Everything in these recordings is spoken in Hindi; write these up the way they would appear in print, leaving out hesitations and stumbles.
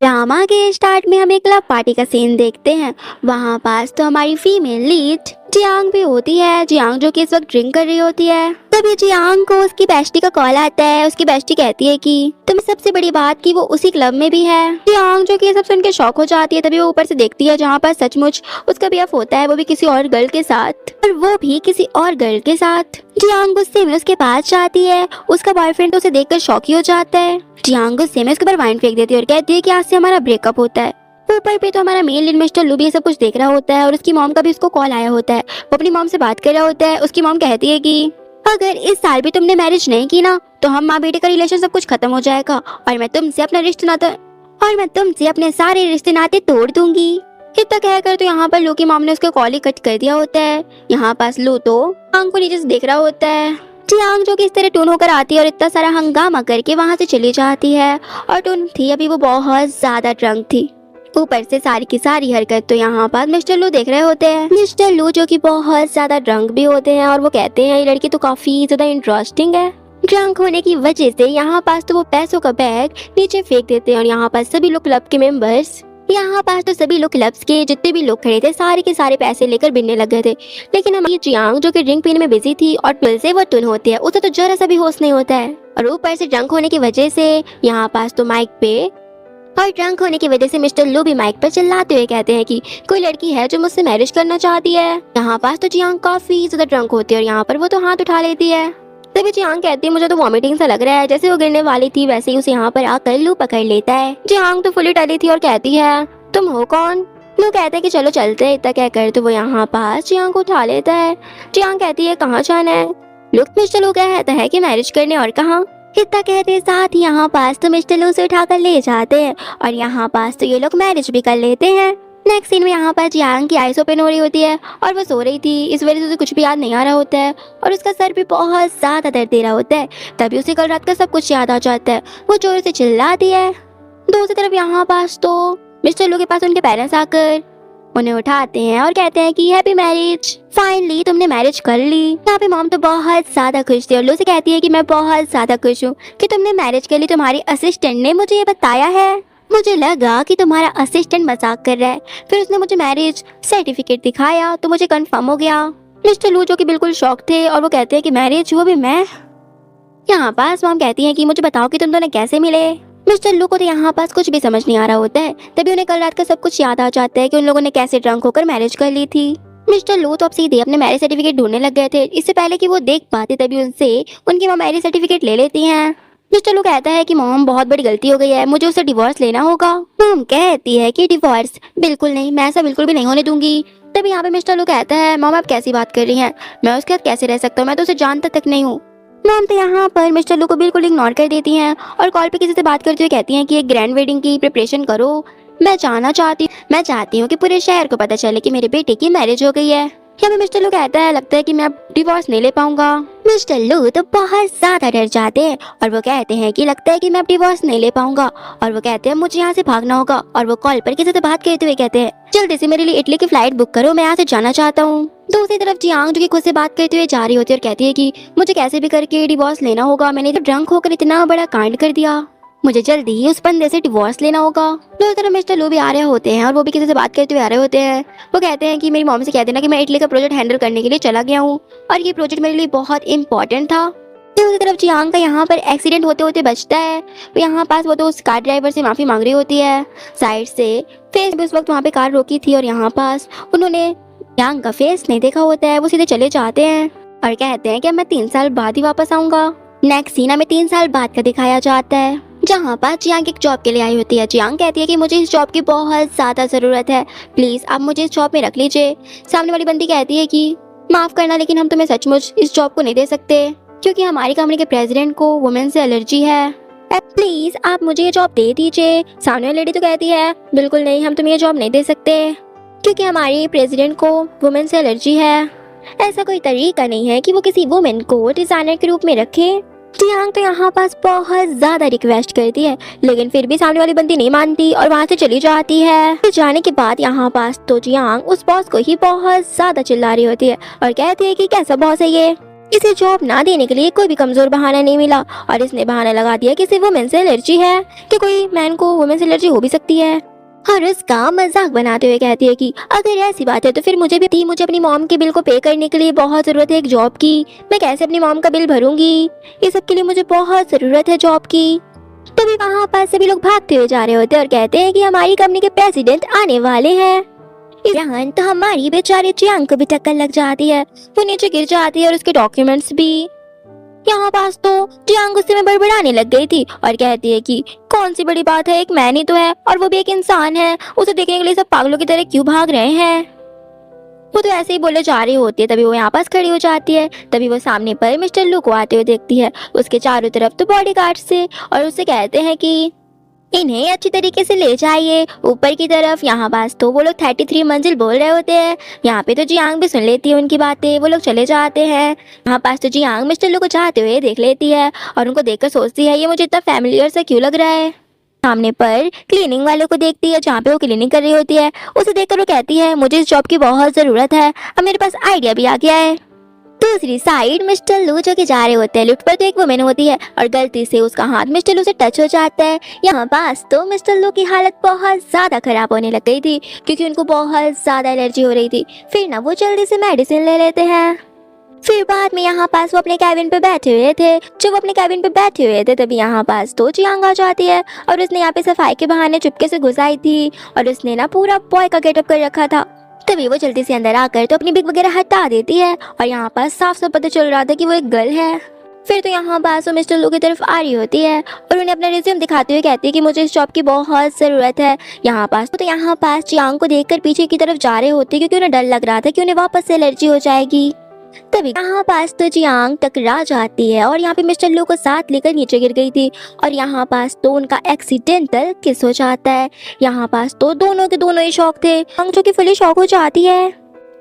ड्रामा के स्टार्ट में हम एक क्लब पार्टी का सीन देखते हैं। वहाँ पास तो हमारी फीमेल लीड जियांग भी होती है। जियांग जो कि इस वक्त ड्रिंक कर रही होती है। तभी जियांग को उसकी बेस्टी का कॉल आता है। उसकी बेस्टी कहती है कि तुम्हें सबसे बड़ी बात कि वो उसी क्लब में भी है। जियांग जो कि ये सब सुन के शॉक हो जाती है। तभी वो ऊपर से देखती है जहाँ पर सचमुच उसका बीएफ होता है, वो भी किसी और गर्ल के साथ, और वो भी किसी और गर्ल के साथ। जियांग गुस्से में उसके पास जाती है। उसका बॉयफ्रेंड तो उसे देखकर शॉक ही हो जाता है। जियांग गुस्से में उसके ऊपर वाइन फेंक देती है और कहती है कि आज से हमारा ब्रेकअप होता है। ऊपर पे तो हमारा मेन लीड मिस्टर लू भी ये सब कुछ देख रहा होता है और उसकी मॉम का भी उसको कॉल आया होता है। वो अपनी मॉम से बात कर रहा होता है। उसकी मॉम कहती है कि अगर इस साल भी तुमने मैरिज नहीं की ना तो हम माँ बेटे का रिलेशन सब कुछ खत्म हो जाएगा और मैं तुमसे अपने सारे रिश्ते नाते तोड़ दूंगी। इतना कहकर तो यहाँ पर लू की मॉम ने उसको कॉल ही कट कर दिया होता है। यहाँ पास लू तो आंग को नीचे से देख रहा होता है। जियांग जो कि इस तरह टून होकर आती है और इतना सारा हंगामा करके वहाँ से चली जाती है। और टून थी अभी वो बहुत ज्यादा ड्रंक थी। ऊपर से सारी की सारी हरकत तो यहाँ पर मिस्टर लू देख रहे होते हैं। मिस्टर लू जो कि बहुत ज्यादा ड्रंक भी होते हैं और वो कहते हैं ये लड़की तो काफी ज्यादा इंटरेस्टिंग है। ड्रंक होने की वजह से यहाँ पास तो वो पैसों का बैग नीचे फेंक देते हैं और यहाँ पास सभी लोग क्लब के मेंबर्स क्लब्स के जितने भी लोग खड़े थे सारे के सारे पैसे लेकर बिनने लग गए थे। लेकिन हमारी जियांग जो कि ड्रिंक पीने में बिजी थी और दिल से वो टुन होती है, उसे तो जरा सा भी होश नहीं होता है। और ऊपर से ड्रंक होने की वजह से यहाँ पास तो मिस्टर लू भी माइक पर चिल्लाते हुए कहते हैं कि कोई लड़की है जो मुझसे मैरिज करना चाहती है। यहाँ पास तो जियांग काफी ज्यादा ड्रंक होती है और यहाँ पर वो तो हाथ उठा लेती है। तभी जियांग कहती है मुझे तो वॉमिटिंग सा लग रहा है। जैसे वो गिरने वाली थी वैसे ही उसे यहाँ पर आकर लू पकड़ लेता है। जियांग तो फुली टली थी और कहती है तुम हो कौन? लू कहते हैं कि चलो चलते हैं। इतना कहकर तो वो यहाँ पास जियांग को उठा लेता है। जियांग कहती है कहाँ जाना है? मिस्टर लू कहता है कि मैरिज करने, और कहाँ? इतना कहते साथ ही यहाँ पास तो मिस्टर लू से उठाकर ले जाते हैं और यहाँ पास तो ये लोग मैरिज भी कर लेते हैं। नेक्स्ट सीन में यहाँ पर जियांग की आईज ओपन हो रही होती है और वो सो रही थी। इस वजह से उसे कुछ भी याद नहीं आ रहा होता है और उसका सर भी बहुत ज्यादा दर्द दे रहा होता है। तभी उसे कल रात का सब कुछ याद आ जाता है। वो जोर से चिल्लाती है। दूसरी तरफ यहाँ पास तो मिस्टर लू के पास उनके पेरेंट्स आकर उन्हें उठाते हैं और कहते हैं कि हैप्पी मैरिज, फाइनली तुमने मैरिज कर ली। यहाँ पे मॉम तो बहुत ज्यादा खुश थी और लू से कहती है कि मैं बहुत ज्यादा खुश हूँ कि तुमने मैरिज कर ली। तुम्हारी असिस्टेंट ने मुझे ये बताया है। मुझे लगा कि तुम्हारा असिस्टेंट मजाक कर रहा है, फिर उसने मुझे मैरिज सर्टिफिकेट दिखाया तो मुझे कंफर्म हो गया। मिस्टर लू जो कि बिल्कुल शॉक थे और वो कहते हैं कि मैरिज, वो भी मैं? यहाँ पास मॉम कहती है कि मुझे बताओ कि तुम दोनों कैसे मिले। मिस्टर लू को तो यहाँ पास कुछ भी समझ नहीं आ रहा होता है। तभी उन्हें कल रात का सब कुछ याद आ जाता है कि उन लोगों ने कैसे ड्रंक होकर मैरिज कर ली थी। मिस्टर लू तो अब सीधे अपने मैरिज सर्टिफिकेट ढूंढने लग गए थे इससे पहले कि वो देख पाते। तभी उनसे उनकी माँ मैरिज सर्टिफिकेट ले लेती हैं। मिस्टर लू कहता है कि मॉम बहुत बड़ी गलती हो गई है, मुझे उससे डिवोर्स लेना होगा। मॉम कहती है कि डिवोर्स बिल्कुल नहीं, मैं ऐसा बिल्कुल भी नहीं होने दूंगी। तभी यहाँ पे मिस्टर लू कहता है मॉम आप कैसी बात कर रही हैं, मैं उसके साथ कैसे रह सकता हूँ, मैं तो उसे जानता तक नहीं हूँ। मॉम तो यहाँ पर मिस्टर लू को बिल्कुल इग्नोर कर देती हैं और कॉल पे किसी से बात करते हुए कहती हैं कि एक ग्रैंड वेडिंग की प्रिपरेशन करो। मैं चाहती हूँ कि पूरे शहर को पता चले कि मेरे बेटे की मैरिज हो गई है। यहाँ पे मिस्टर लू कहता है लगता है कि मैं अब डिवोर्स नहीं ले पाऊंगा। मिस्टर लू तो बहुत ज्यादा डर जाते हैं और वो कहते हैं कि लगता है कि मैं अब डिवोर्स नहीं ले पाऊंगा और वो कहते हैं मुझे यहाँ से भागना होगा। और वो कॉल पर किसी से बात करते हुए कहते हैं जल्दी से मेरे लिए इटली की फ्लाइट बुक करो, मैं यहाँ से जाना चाहता हूँ। दूसरी तरफ जियांग जो कि खुद से बात करते हुए जा रही होती है और कहती है कि मुझे कैसे भी करके डिवोर्स लेना होगा, मैंने तो ड्रंक होकर इतना बड़ा कांड कर दिया, मुझे जल्दी ही उस बंदे से डिवोर्स लेना होगा। दूसरी तरफ मिस्टर लू भी आ रहे होते हैं और वो भी किसी से बात करते हुए आ रहे होते हैं। वो कहते हैं कि मेरी मॉम से कह देना कि मैं इटली का प्रोजेक्ट हैंडल करने के लिए चला गया हूँ और ये प्रोजेक्ट मेरे लिए बहुत इंपॉर्टेंट था। दूसरी तरफ जियांग का यहाँ पर एक्सीडेंट होते होते बचता है। तो यहाँ पास वो तो उस कार ड्राइवर से माफी मांग रही होती है साइड से। फेस भी उस वक्त वहाँ पे कार रोकी थी और यहाँ पास उन्होंने जियांग का फेस नहीं देखा होता है। वो सीधे चले जाते हैं और कहते हैं कि मैं 3 साल बाद ही वापस आऊंगा। नेक्स्ट सीन में 3 साल बाद का दिखाया जाता है जहाँ पर जियांग एक जॉब के लिए आई होती है। जियांग कहती है कि मुझे इस जॉब की बहुत ज्यादा जरूरत है, प्लीज आप मुझे इस जॉब में रख लीजिए। सामने वाली बंदी कहती है कि माफ करना लेकिन हम तुम्हें सचमुच इस जॉब को नहीं दे सकते क्योंकि हमारी कंपनी के प्रेसिडेंट को वुमेन से एलर्जी है, प्लीज आप मुझे ये जॉब दे दीजिए। सामने वाली लेडी तो कहती है बिल्कुल नहीं, हम तुम्हें ये जॉब नहीं दे सकते क्योंकि हमारे प्रेसिडेंट को वुमेन से एलर्जी है। ऐसा कोई तरीका नहीं है कि वो किसी वुमेन को डिजाइनर के रूप में रखे। जियांग तो यहाँ पास बहुत ज्यादा रिक्वेस्ट करती है लेकिन फिर भी सामने वाली बंदी नहीं मानती और वहाँ से चली जाती है। फिर जाने के बाद यहाँ पास तो जियांग उस बॉस को ही बहुत ज्यादा चिल्ला रही होती है और कहती है कि कैसा बॉस है ये इसे जॉब ना देने के लिए कोई भी कमजोर बहाना नहीं मिला और इसने बहाना लगा दिया कि इसे वुमेन से एलर्जी है, कि कोई मैन को वुमेन से एलर्जी हो भी सकती है। और उसका मजाक बनाते हुए कहती है कि अगर ऐसी बात है तो फिर मुझे अपनी मॉम के बिल को पे करने के लिए बहुत ज़रूरत है एक जॉब की। मैं कैसे अपनी मॉम का बिल भरूंगी? ये सब के लिए मुझे बहुत ज़रूरत है जॉब की। तभी वहाँ पास सभी लोग भागते हुए जा रहे होते हैं और कहते हैं कि हमारी कंपनी के प्रेसिडेंट आने वाले हैं। यहाँ तो हमारी बेचारी चियांग को भी टक्कर लग जाती है, वो नीचे गिर जाती है और उसके डॉक्यूमेंट्स भी। यहाँ पास तो चियांग गुस्से में बड़बड़ाने लग गई थी और कहती है कि कौन सी बड़ी बात है, एक मैन ही तो है और वो भी एक इंसान है, उसे देखने के लिए सब पागलों की तरह क्यों भाग रहे हैं। वो तो ऐसे ही बोले जा रही होती है, तभी वो यहाँ पास खड़ी हो जाती है। तभी वो सामने पर मिस्टर लू को आते हुए देखती है, उसके चारों तरफ तो बॉडीगार्ड से, और उससे कहते हैं कि इन्हें अच्छी तरीके से ले जाइए ऊपर की तरफ। यहाँ पास तो वो लोग 33 मंजिल बोल रहे होते हैं। यहाँ पे तो जियांग भी सुन लेती है उनकी बातें, वो लोग चले जाते हैं। यहाँ पास तो जियांग मिस्टर लू को चाहते हुए देख लेती है और उनको देखकर सोचती है ये मुझे इतना फैमिलियर सा क्यों लग रहा है। सामने पर क्लीनिंग वालों को देखती है जहाँ पे वो क्लीनिंग कर रही होती है, उसे देखकर वो कहती है मुझे इस जॉब की बहुत ज़रूरत है, अब मेरे पास आइडिया भी आ गया है। दूसरी साइड मिस्टर लू जो कि जा रहे होते हैं लिफ्ट पर, तो एक वुमेन होती है और गलती से उसका हाथ मिस्टर लू से टच हो जाता है। यहाँ पास तो मिस्टर लू की हालत बहुत ज़्यादा खराब होने लग गई थी क्योंकि उनको बहुत ज़्यादा एलर्जी हो रही थी। फिर ना वो जल्दी से मेडिसिन ले लेते हैं। फिर बाद में यहाँ पास वो अपने कैबिन पे बैठे हुए थे। जब वो अपने कैबिन पे बैठे हुए थे तभी यहाँ पास तो चियांग आ जाती है और उसने यहाँ पे सफाई के बहाने चुपके से घुस आई थी और उसने ना पूरा बॉय का गेटअप कर रखा था। तभी वो जल्दी से अंदर आकर तो अपनी बिग वगैरह हटा देती है और यहाँ पास साफ साफ पता चल रहा था कि वो एक गर्ल है। फिर तो यहाँ पास वो मिस्टर लू की तरफ आ रही होती है और उन्हें अपना रिज्यूम दिखाते हुए कहती है कि मुझे इस जॉब की बहुत ज़रूरत है। यहाँ पास चियांग को देखकर पीछे की तरफ जा रहे होते क्योंकि उन्हें डर लग रहा था कि उन्हें वापस से एलर्जी हो जाएगी। तभी यहाँ पास तो चियांग टकरा जाती है और यहाँ पे मिस्टर लू को साथ लेकर नीचे गिर गई थी और यहाँ पास तो उनका एक्सीडेंटल किस हो जाता है। यहाँ पास तो दोनों के दोनों ही शौक थे। जो कि फुली शौक हो जाती है।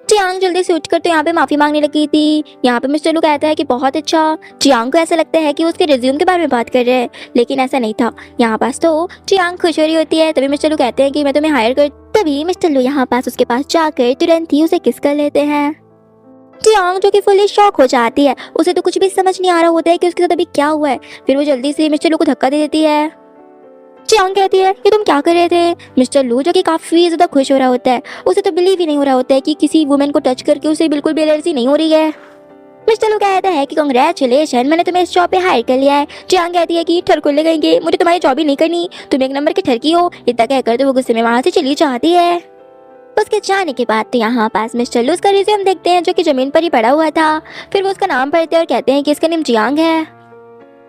चियांग जल्दी से उठकर तो यहाँ पे माफी मांगने लगी थी। यहाँ पे मिस्टर लू कहता है कि बहुत अच्छा। चियांग को ऐसा लगता है कि वो उसके रिज्यूम के बारे में बात कर रहे हैं, लेकिन ऐसा नहीं था। यहाँ पास तो चियांग खुश हो रही होती है। तभी मिस्टर लू कहते हैं कि मैं तुम्हें हायर कर। तभी मिस्टर लू यहाँ पास उसके पास जाकर तुरंत ही उसे किस कर लेते हैं। चियांग जो कि फुली शॉक हो जाती है, उसे तो कुछ भी समझ नहीं आ रहा होता है कि उसके साथ अभी क्या हुआ है। फिर वो जल्दी से मिस्टर लू को धक्का दे देती है। चियांग कहती है कि तुम क्या कर रहे थे। मिस्टर लू जो कि काफी ज्यादा खुश हो रहा होता है, उसे तो बिलीव ही नहीं हो रहा होता है कि किसी वुमेन को टच करके उसे बिल्कुल भी एलर्जी नहीं हो रही है। मिस्टर लू कहता है कि कांग्रेचुलेशन, मैंने तुम्हें इस जॉब पे हायर कर लिया है। चियांग कहती है कि ठरकुल्ले गएंगे, मुझे तुम्हारी जॉब ही नहीं करनी, तुम एक नंबर की ठरकी हो। इतना कहकर तो वो गुस्से में वहां से चली जाती है। उसके जाने के बाद तो यहाँ पास मिस्टर लू उसका रिज्यूम देखते हैं जो कि जमीन पर ही पड़ा हुआ था। फिर वो उसका नाम पढ़ते हैं और कहते हैं कि इसका नेम चियांग है।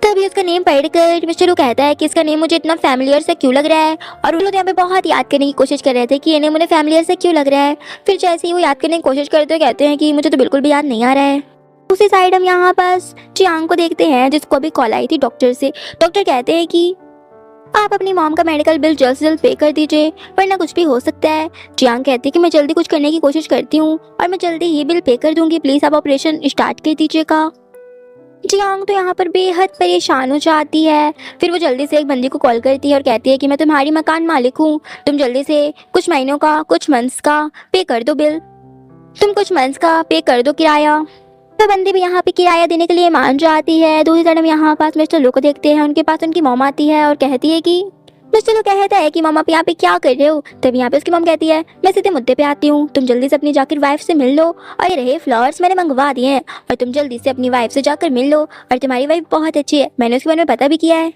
तभी उसका नेम पढ़कर मिस्टर लू कहता है कि इसका नेम मुझे इतना फैमिलियर से क्यों लग रहा है और वो लोग यहाँ पे बहुत याद करने की कोशिश कर रहे थे कि ये नेम उन्हें फैमिलियर से क्यों लग रहा है। फिर जैसे ही वो याद करने की कोशिश करते हुए कहते हैं कि मुझे तो बिल्कुल भी याद नहीं आ रहा है। उसी साइड हम यहाँ पास चियांग को देखते हैं जिसको अभी कॉल आई थी डॉक्टर से। डॉक्टर कहते हैं कि आप अपनी मॉम का मेडिकल बिल जल्द से जल्द पे कर दीजिए वरना कुछ भी हो सकता है। चियांग कहती है कि मैं जल्दी कुछ करने की कोशिश करती हूँ और मैं जल्दी ही बिल पे कर दूंगी, प्लीज आप ऑपरेशन स्टार्ट कर दीजिएगा। चियांग तो यहाँ पर बेहद परेशान हो जाती है। फिर वो जल्दी से एक बंदी को कॉल करती है और कहती है कि मैं तुम्हारी मकान मालिक हूँ, तुम जल्दी से कुछ महीनों का कुछ मंथ्स का पे कर दो बिल, तुम कुछ मंथ्स का पे कर दो किराया। तो बंदी भी यहाँ पे किराया देने के लिए मान जाती है। दूसरी तरफ हम यहाँ पास मिस्टर लू को देखते हैं, उनके पास उनकी मॉम आती है और कहती है कि मिस्टर लू कहता है कि मॉम आप यहाँ पे क्या कर रहे हो। तब यहाँ पे उसकी मॉम कहती है मैं सीधे मुद्दे पे आती हूँ, तुम जल्दी से अपनी जाकर वाइफ से मिल लो और ये रहे फ्लावर्स मैंने मंगवा दिए हैं और तुम जल्दी से अपनी वाइफ से जाकर मिल लो और तुम्हारी वाइफ बहुत अच्छी है, मैंने उसके बारे में पता भी किया है।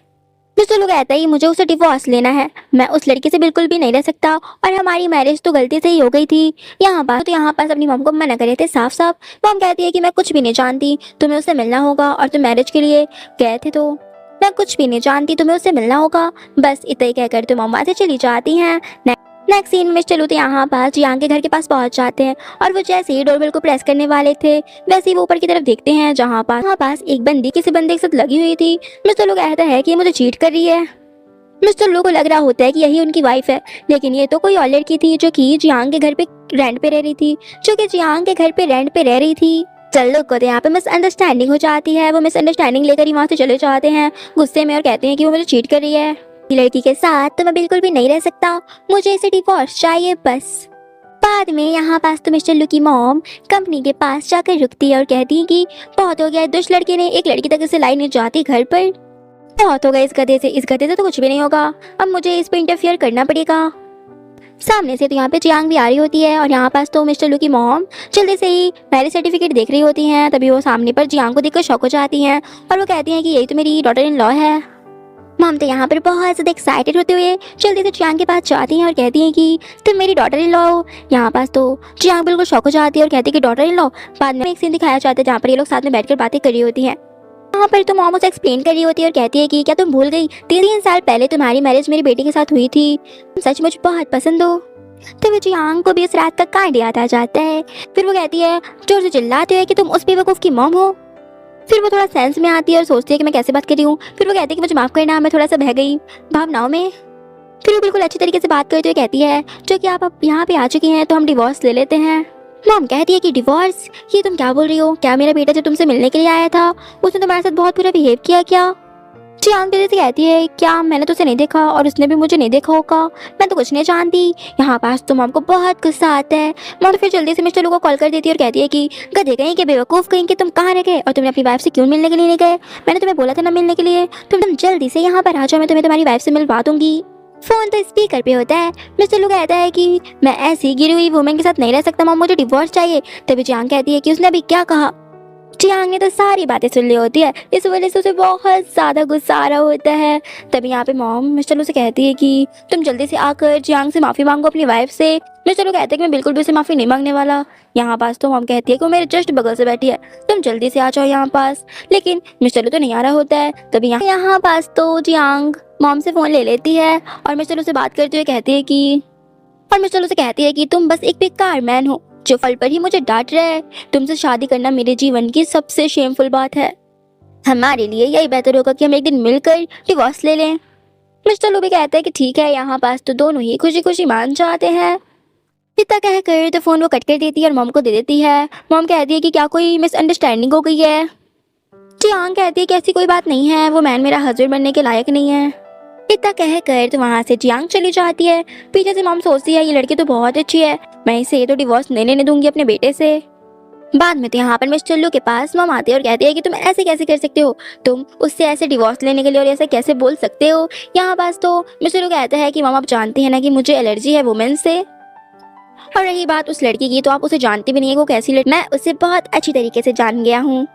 मिस्टर लू कहता है मुझे उसे डिवोर्स लेना है, मैं उस लड़की से बिल्कुल भी नहीं रह सकता और हमारी मैरिज तो गलती से ही हो गई थी। यहाँ पास अपनी मॉम को मना करे थे साफ साफ। मॉम कहती है कि मैं कुछ भी नहीं जानती, तुम्हें उससे मिलना होगा और तुम मैरिज के लिए गए थे तो मैं कुछ भी नहीं जानती, तुम्हें उससे मिलना होगा। बस इतना ही कहकर तुम मॉम वहाँ से चली जाती हैं। नेक्स्ट सीन मिस्टर लू तो यहाँ पास जियांग के घर के पास पहुंच जाते हैं और वो जैसे ही डोरबेल को प्रेस करने वाले थे वैसे ही वो ऊपर की तरफ देखते हैं जहाँ पास एक बंदी किसी बंदे के साथ लगी हुई थी। मिस्टर लू कहता है कि ये मुझे चीट कर रही है। मिस्टर लू को लग रहा होता है कि यही उनकी वाइफ है, लेकिन ये तो कोई और लड़की थी जो कि जियांग के घर पे रेंट पे रह रही थी। चल लोग को तो यहाँ पे मिसअंडरस्टैंडिंग हो जाती है। वो मिसअंडरस्टैंडिंग लेकर ही वहाँ से चले जाते हैं गुस्से में और कहते हैं कि वो मुझे चीट कर रही है। लड़की के साथ तो मैं बिल्कुल भी नहीं रह सकता, मुझे इसे डिवोर्स चाहिए बस। बाद में यहाँ पास तो मिस्टर लू की मॉम कंपनी के पास जाकर रुकती है और कहती है कि बहुत हो गया, दुष्ट लड़के ने एक लड़की तक से लाई नहीं जाती घर पर। बहुत हो गया इस गधे से तो कुछ भी नहीं होगा, अब मुझे इस पे इंटरफियर करना पड़ेगा। सामने से तो यहाँ पे जियांग भी आ रही होती है और यहाँ पास तो मिस्टर लू की मॉम जल्दी से ही मैरिज सर्टिफिकेट देख रही होती हैं। तभी वो सामने पर जियांग को देखकर शॉक हो जाती हैं और वो कहती हैं कि यही तो मेरी डॉटर इन लॉ है। मॉम तो यहाँ पर बहुत ज़्यादा एक्साइटेड होते हुए जल्दी से जियांग के पास जाती हैं और कहती हैं कि तुम मेरी डॉटर इन लॉ हो। यहाँ पास तो जियांग बिल्कुल शॉक हो जाती है और कहती है कि डॉटर इन लॉ। बाद में एक सीन दिखाया जाता है जहाँ पर ये लोग साथ में बैठकर बातें कर रही होती हैं। वहाँ पर तो मॉम उसे एक्सप्लेन कर रही होती है और कहती है कि क्या तुम भूल गई 3 साल पहले तुम्हारी मैरिज मेरी बेटी के साथ हुई थी, तुम सच मुझे बहुत पसंद हो। तो वो जियांग को भी उस रात का कांड याद आ जाता है। फिर वो कहती है जोर से चिल्लाते हुए कि तुम उस बेवकूफ़ की मॉम हो। फिर वो थोड़ा सेंस में आती है और सोचती है कि मैं कैसे बात कर रही हूँ। फिर वो कहती है कि मुझे माफ़ करना, मैं थोड़ा सा बह गई भावनाओं में। फिर वो बिल्कुल अच्छी तरीके से बात करते हुए कहती है जो कि आप अब यहाँ पे आ चुकी हैं तो हम डिवोर्स ले लेते हैं। मॉम कहती है कि डिवोर्स, ये तुम क्या बोल रही हो? क्या मेरा बेटा जो तुमसे मिलने के लिए आया था उसने तुम्हारे साथ बहुत बुरा बिहेव किया क्या? जियांग जल्दी से कहती है क्या मैंने तो उसे नहीं देखा और उसने भी मुझे नहीं देखा होगा, मैं तो कुछ नहीं जानती। यहाँ पास तो मॉम को बहुत गुस्सा आता है। मॉम फिर जल्दी से मिस्टर लू को कॉल कर देती है और कहती है कि गधे कहीं के बेवकूफ़ कहीं के तुम कहाँ रह गए और तुमने अपनी वाइफ से क्यों मिलने के लिए नहीं गए? मैंने तुम्हें बोला था ना मिलने के लिए, तुम जल्दी से यहाँ पर आ जाओ, मैं तुम्हें तुम्हारी वाइफ से मिलवा दूंगी। फोन तो स्पीकर पे होता है। मिस्टर लू कहता है कि मैं ऐसी गिरी हुई वुमेन के साथ नहीं रह सकता मॉम, मुझे डिवोर्स चाहिए। तभी जियांग कहती है कि उसने अभी क्या कहा। जियांग ने तो सारी बातें सुन ली होती है, इस वजह से उसे बहुत ज़्यादा गुस्सा आ रहा होता है। तभी यहाँ पे मॉम मिस्टर लू से कहती है कि तुम जल्दी से आकर जियांग से माफ़ी मांगो अपनी वाइफ से। मिस्टर लू कहते हैं कि मैं बिल्कुल भी उसे माफ़ी नहीं मांगने वाला। यहाँ पास तो मॉम कहती है कि वो मेरे जस्ट बगल से बैठी है, तुम जल्दी से आ जाओ यहाँ पास। लेकिन मिस्टर लू तो नहीं आ रहा होता है। तभी यहाँ पास तो जियांग मॉम से फ़ोन ले लेती है और मिस्टर लू से बात करते हुए कहती है कि तुम बस एक बेकार मैन हो जो फल पर ही मुझे डांट रहा है। तुमसे शादी करना मेरे जीवन की सबसे शेमफुल बात है। हमारे लिए यही बेहतर होगा कि हम एक दिन मिलकर डिवोर्स ले लें। मिस्टर लू भी कहता है कि ठीक है। यहाँ पास तो दोनों ही खुशी खुशी मान जाते हैं। इतना कहकर तो फोन वो कट कर देती है और मॉम को दे देती है। मॉम कहती है कि क्या कोई मिसअंडरस्टैंडिंग हो गई है? जियांग कहती है कि ऐसी कोई बात नहीं है, वो मैन मेरा हस्बैंड बनने के लायक नहीं है। इतना कहकर तो वहाँ से जियांग चली जाती है। पीछे से मॉम सोचती है ये लड़की तो बहुत अच्छी है, मैं इसे तो डिवोर्स नहीं लेने दूंगी अपने बेटे से। बाद में तो यहाँ पर मिस्टर लू के पास मॉम आती है और कहती है कि तुम ऐसे कैसे कर सकते हो, तुम उससे ऐसे डिवोर्स लेने के लिए और ऐसे कैसे बोल सकते हो। यहाँ पास तो मिस्टर लू कहता है कि मॉम आप जानती है ना कि मुझे एलर्जी है वुमेन से, और रही बात उस लड़की की तो आप उसे जानती भी नहीं है वो कैसी लड़की, मैं उसे बहुत अच्छी तरीके से जान गया हूँ।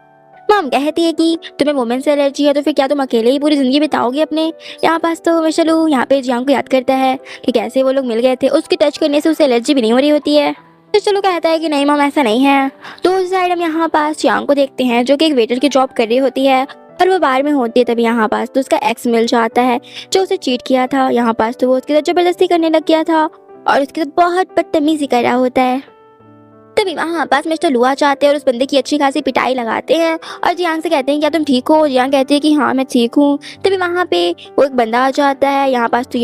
मॉम कहती है कि तुम्हें वुमेन से एलर्जी है तो फिर क्या तुम अकेले ही पूरी जिंदगी बिताओगे अपने। यहाँ पास तो मिस्टर लू यहाँ पे जियांग को याद करता है कि कैसे वो लोग मिल गए थे, उसके टच करने से उसे एलर्जी भी नहीं हो रही होती है। मिस्टर लू कहता है कि नहीं मॉम ऐसा नहीं है। तो उस साइड हम यहाँ पास जियांग को देखते हैं जो कि एक वेटर की जॉब कर रही होती है और वो बाहर में होती है। तभी यहाँ पास तो उसका एक्स मिल जाता है जो उसे चीट किया था। यहाँ पास तो वो उसके साथ जबरदस्ती करने लग गया था और उसके साथ बहुत बदतमीजी कर रहा होता है। तभी वहाँ पास मिस्टर लू आ जाते हैं और उस बंदे की अच्छी खासी पिटाई लगाते हैं और जियांग से कहते हैं क्या तुम ठीक हो? जियांग कहती है कि हाँ मैं ठीक हूँ। तभी वहाँ पे वो एक बंदा आ जाता है। यहाँ पास तो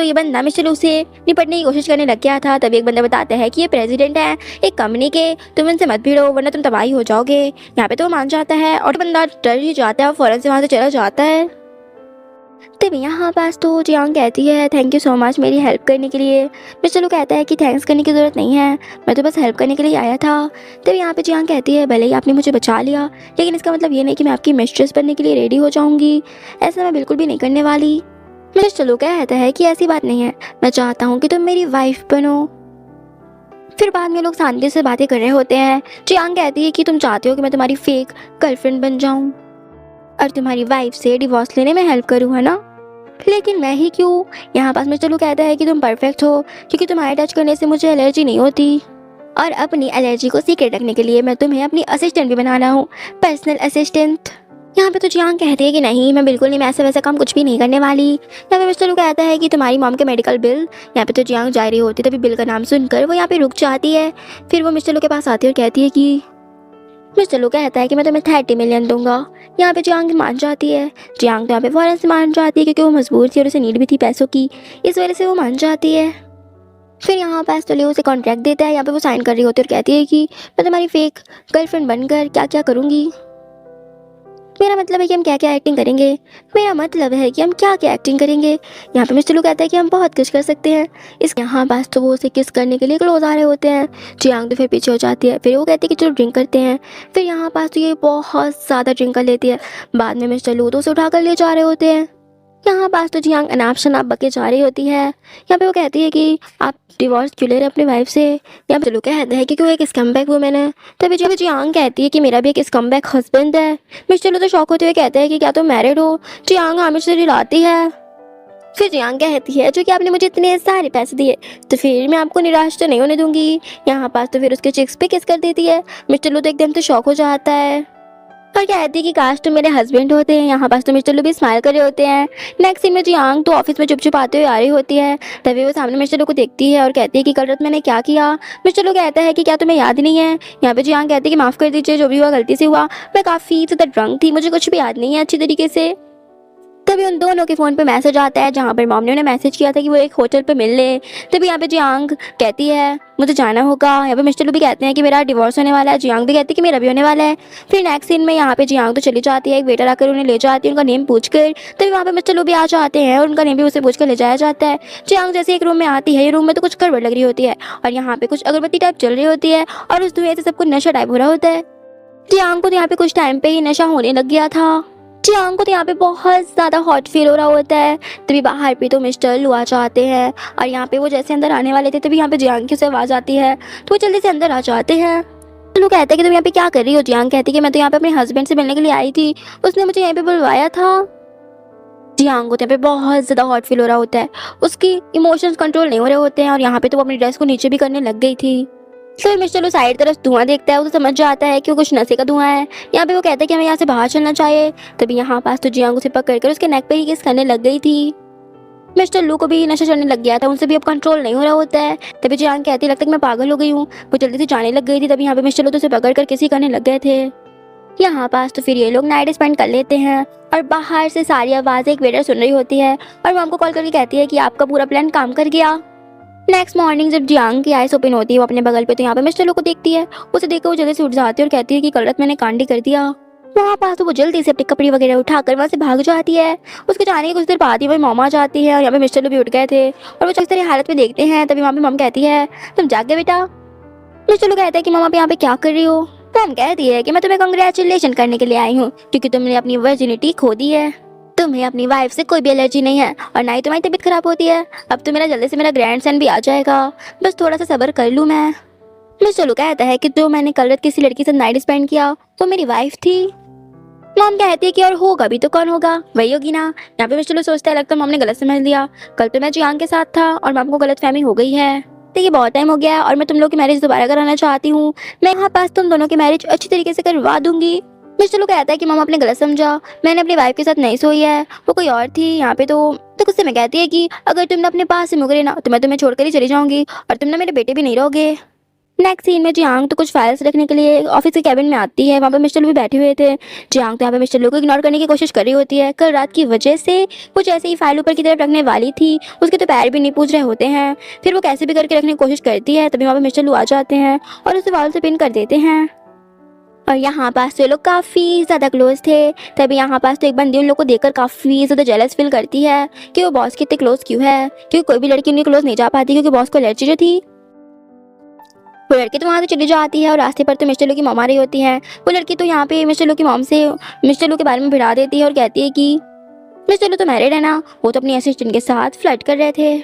ये बंदा मिस्टर लू से निपटने की कोशिश करने लग गया था। तभी एक बंदा बताता है कि ये प्रेसिडेंट है एक कंपनी के, तुम इनसे मत भिड़ो वरना तुम तबाही हो जाओगे। यहाँ पे तो वो मान जाता है और बंदा डर ही जाता है और फौरन से वहाँ से चला जाता है। तभी यहाँ पास तो जियांग कहती है थैंक यू सो मच मेरी हेल्प करने के लिए। मिस्टर लू कहता है कि थैंक्स करने की ज़रूरत नहीं है, मैं तो बस हेल्प करने के लिए आया था। तभी यहाँ पे जियांग कहती है भले ही आपने मुझे बचा लिया लेकिन इसका मतलब ये नहीं कि मैं आपकी मिस्ट्रेस बनने के लिए रेडी हो जाऊँगी, ऐसा मैं बिल्कुल भी नहीं करने वाली। मिस्टर लू कहता है कि ऐसी बात नहीं है, मैं चाहता हूँ कि तुम मेरी वाइफ बनो। फिर बाद में लोग शांति से बातें कर रहे होते हैं। जियांग कहती है कि तुम चाहते हो कि मैं तुम्हारी फेक गर्लफ्रेंड बन जाऊँ और तुम्हारी वाइफ से डिवोर्स लेने में हेल्प करूँ, है ना? लेकिन मैं ही क्यों? यहाँ पास मिस्टर लू कहता है कि तुम परफेक्ट हो क्योंकि तुम्हारे टच करने से मुझे एलर्जी नहीं होती और अपनी एलर्जी को सीक्रेट रखने के लिए मैं तुम्हें अपनी असिस्टेंट भी बनाना हूँ, पर्सनल असिस्टेंट। यहाँ पे तो जियांग कहती है कि नहीं मैं बिल्कुल नहीं, मैं ऐसा वैसा काम कुछ भी नहीं करने वाली। यहाँ पे मिस्टर लू कहता है कि तुम्हारी मॉम के मेडिकल बिल। यहाँ पे तो जियांग जा रही होती है तभी बिल का नाम सुनकर वो यहाँ पे रुक जाती है। फिर वो मिस्टर लू के पास आती है और कहती है कि मिस्टर लू कहता है कि मैं तुम्हें 30 मिलियन दूंगा। यहाँ पे जियांग मान जाती है। जियांग तो यहाँ पे फौरन से मान जाती है क्योंकि वो मजबूर थी और उसे नीड भी थी पैसों की, इस वजह से वो मान जाती है। फिर यहाँ पास तो लियो उसे कॉन्ट्रैक्ट देता है। यहाँ पे वो साइन कर रही होती है और कहती है कि मैं तुम्हारी फेक गर्लफ्रेंड बनकर क्या क्या करूँगी। मेरा मतलब है कि हम क्या क्या एक्टिंग करेंगे। मेरा मतलब है कि हम क्या क्या एक्टिंग करेंगे। यहाँ पे मिस्टर लू कहता है कि हम बहुत कुछ कर सकते हैं। इस यहाँ पास तो वो उसे किस करने के लिए क्लोज आ रहे होते हैं। जियांग तो फिर पीछे हो जाती है, फिर वो कहती है कि चलो ड्रिंक करते हैं। फिर यहाँ पास तो ये बहुत ज़्यादा ड्रिंक कर लेती है। बाद में मिस्टर लू तो उसे उठा कर ले जा रहे होते हैं। यहाँ पास तो जियांग अनाप शनाप बके जा रही होती है। यहाँ पे वो कहती है कि आप डिवोर्स क्यों ले रहे अपनी वाइफ से। यहाँ पे चलो कहता है कि क्यों एक स्कमबैग वुमेन है। तभी जब जियांग कहती है कि मेरा भी एक स्कमबैग हस्बैंड है। मिस्टर लो तो शौक होते हुए कहते हैं कि क्या तुम मैरिड हो। जियांग हमेशा रिलाती है। फिर जियांग कहती है जो कि आपने मुझे इतने सारे पैसे दिए तो फिर मैं आपको निराश तो नहीं होने दूंगी। यहाँ पास तो फिर उसके चिक्स पे किस कर देती है। मिस्टर लो तो एकदम से शौक हो जाता है और कहती है कि काश तुम मेरे हस्बैंड होते हैं। यहाँ पास तो मिस्टर लू भी स्माइल कर रहे होते हैं। नेक्स्ट सीन में जियांग तो ऑफिस में चुप चुप आते हुए आ रही होती है। तभी वो सामने मिस्टर लू को देखती है और कहती है कि कल रात मैंने क्या किया। मिस्टर लू कहता है कि क्या तुम्हें याद नहीं है। यहाँ पे जियांग कहती है कि माफ़ कर दीजिए, जो भी हुआ गलती से हुआ। मैं काफ़ी ज़्यादा ड्रंक थी, मुझे कुछ भी याद नहीं है अच्छी तरीके से। तभी उन दोनों के फ़ोन पे मैसेज आता है जहाँ पर मॉम ने उन्हें मैसेज किया था कि वो एक होटल पे मिल ले। तभी यहाँ पे जियांग कहती है मुझे जाना होगा। यहाँ पे मिस्टर लू भी कहते हैं कि मेरा डिवोर्स होने वाला है। जियांग भी कहती है कि मेरा भी होने वाला है। फिर नेक्स्ट सीन में यहाँ पे जियांग तो चली जाती है, एक वेटर आकर उन्हें ले जाती है उनका नेम पूछकर। तभी वहाँ पे मिस्टर लू भी आ जाते हैं और उनका नेम भी उसे पूछकर ले जाया जाता है। जियांग जैसे एक रूम में आती है, ये रूम में तो कुछ गड़बड़ लग रही होती है और यहाँ पे कुछ अगरबत्ती टाइप चल रही होती है और उस धुएं से सबको नशा टाइप हो रहा होता है। जियांग को तो यहाँ पे कुछ टाइम पे ही नशा होने लग गया था। जियांग को तो यहाँ पे बहुत ज़्यादा हॉट फील हो रहा होता है। तभी बाहर पे तो मिस्टर लू आ जाते हैं और यहाँ पे वो जैसे अंदर आने वाले थे तभी यहाँ पे जियांग की उसे आवाज़ आती है तो वो जल्दी से अंदर आ जाते हैं। लू कहते हैं कि तुम यहाँ पे क्या कर रही हो। जियांग कहती है कि मैं तो यहाँ पे अपने हस्बैंड से मिलने के लिए आई थी, उसने मुझे यहाँ पे बुलवाया था। जियांग को तो यहाँ पे बहुत ज़्यादा हॉट फील हो रहा होता है, उसकी इमोशंस कंट्रोल नहीं हो रहे होते हैं और यहाँ पे तो वो अपनी ड्रेस को नीचे भी करने लग गई थी। फिर मिस्टर लू साइड तरफ धुआं देखता है, उसे समझ जाता है कि वो कुछ नशे का धुआं है। यहाँ पे वो कहता है कि हमें यहाँ से बाहर चलना चाहिए। तभी यहाँ पास तो जियांग उसे पकड़ कर उसके नेक पे ही किस करने लग गई थी। मिस्टर लू को भी नशा चढ़ने लग गया था, उनसे भी अब कंट्रोल नहीं हो रहा होता है। तभी जियांग कहती है लगता है कि मैं पागल हो गई हूँ, वो जल्दी से जाने लग गई थी। तभी यहाँ पे मिस्टर लू तो उसे पकड़ कर किसी करने लग गए थे। यहाँ पास तो फिर ये लोग नाइट स्पेंड कर लेते हैं और बाहर से सारी आवाज़ें एक वेटर सुन रही होती है और वो हमको कॉल करके कहती है कि आपका पूरा प्लान काम कर गया। नेक्स्ट मॉर्निंग जब जियांग की आइस ओपन होती है वो अपने बगल पे तो यहाँ पे मिस्टर लू को देखती है। उसे देखकर वो जल्दी से उठ जाती है और कहती है कि कल रात मैंने कांड ही कर दिया। वहाँ पास तो वो जल्दी से अपने कपड़े वगैरह उठाकर वहाँ से भाग जाती है। उसके जाने के कुछ देर बाद ही वही मॉम आ जाती है और यहाँ पे मिस्टर लू भी उठ गए थे और वो इस तरह हालत में देखते हैं। तभी वहाँ पे मॉम कहती है तुम जाग गए बेटा। मिस्टर लू कहता है कि मॉम आप यहाँ पे क्या कर रही हो। मॉम कहती है कि मैं तुम्हें कंग्रेचुलेशन करने के लिए आई हूँ क्योंकि तुमने अपनी वर्जिनिटी खो दी है। तुम्हें अपनी वाइफ से कोई भी एलर्जी नहीं है और ना ही तुम्हारी तबीयत खराब होती है। अब तो मेरा जल्दी से मेरा ग्रैंडसन भी आ जाएगा, बस थोड़ा सा सब्र कर लूँ मैं। मिस्टर लू कहता है कि जो मैंने कल रात किसी लड़की से नाइट स्पेंड किया वो मेरी वाइफ थी। मॉम कहती है कि और होगा भी तो कौन होगा, वही होगी ना। यहाँ पे मिस्टर लू सोचता है लगता है मॉम ने गलत समझ लिया, कल तो मैं जियांग के साथ था और मॉम को गलत फहमी हो गई है। देखिए बहुत टाइम हो गया है और मैं तुम लोग की मैरिज दोबारा कराना चाहती हूँ। मैं यहाँ पास तुम दोनों की मैरिज अच्छी तरीके से करवा दूंगी। मिस्टर लू कहता है कि मॉम आपने गलत समझा, मैंने अपनी वाइफ के साथ नहीं सोई है, वो कोई और थी। यहाँ पे तो गुस्से में कहती है कि अगर तुमने अपने पास से मुकरे ना तो मैं तुम्हें छोड़कर ही चली जाऊंगी और तुम ना मेरे बेटे भी नहीं रहोगे। नेक्स्ट सीन में जियांग तो कुछ फाइल्स रखने के लिए ऑफिस के कैबिन में आती है। वहाँ पे मिस्टर लू भी बैठे हुए थे। जियांग तो यहाँ पे मिस्टर लू को इग्नोर करने की कोशिश कर रही होती है। कल रात की वजह से वो जैसे ही फाइल ऊपर की तरफ रखने वाली थी उसके तो पैर भी नहीं पूछ रहे होते हैं। फिर वो कैसे भी करके रखने की कोशिश करती है। तभी वहाँ पे मिस्टर लू आ जाते हैं और उसे वाल से पिन कर देते हैं और यहाँ पास तो ये लोग काफ़ी ज़्यादा क्लोज थे। तभी यहाँ पास तो एक बंदी उन लोग को देखकर काफ़ी ज़्यादा जेलस फील करती है कि वो बॉस के इतने क्लोज क्यों है, क्योंकि कोई भी लड़की उनके क्लोज नहीं जा पाती क्योंकि बॉस को एलर्जी जो थी। वो लड़की तो वहाँ से चली जाती है और रास्ते पर तो मिस्टर लू की मॉम आ रही होती है। वो लड़की तो यहाँ पे मिस्टर लू की मॉम से मिस्टर लू के बारे में भिड़ा देती है और कहती है कि मिस्टर लू तो मैरिड है ना, वो तो अपनी असिस्टेंट के साथ फ्लर्ट कर रहे थे।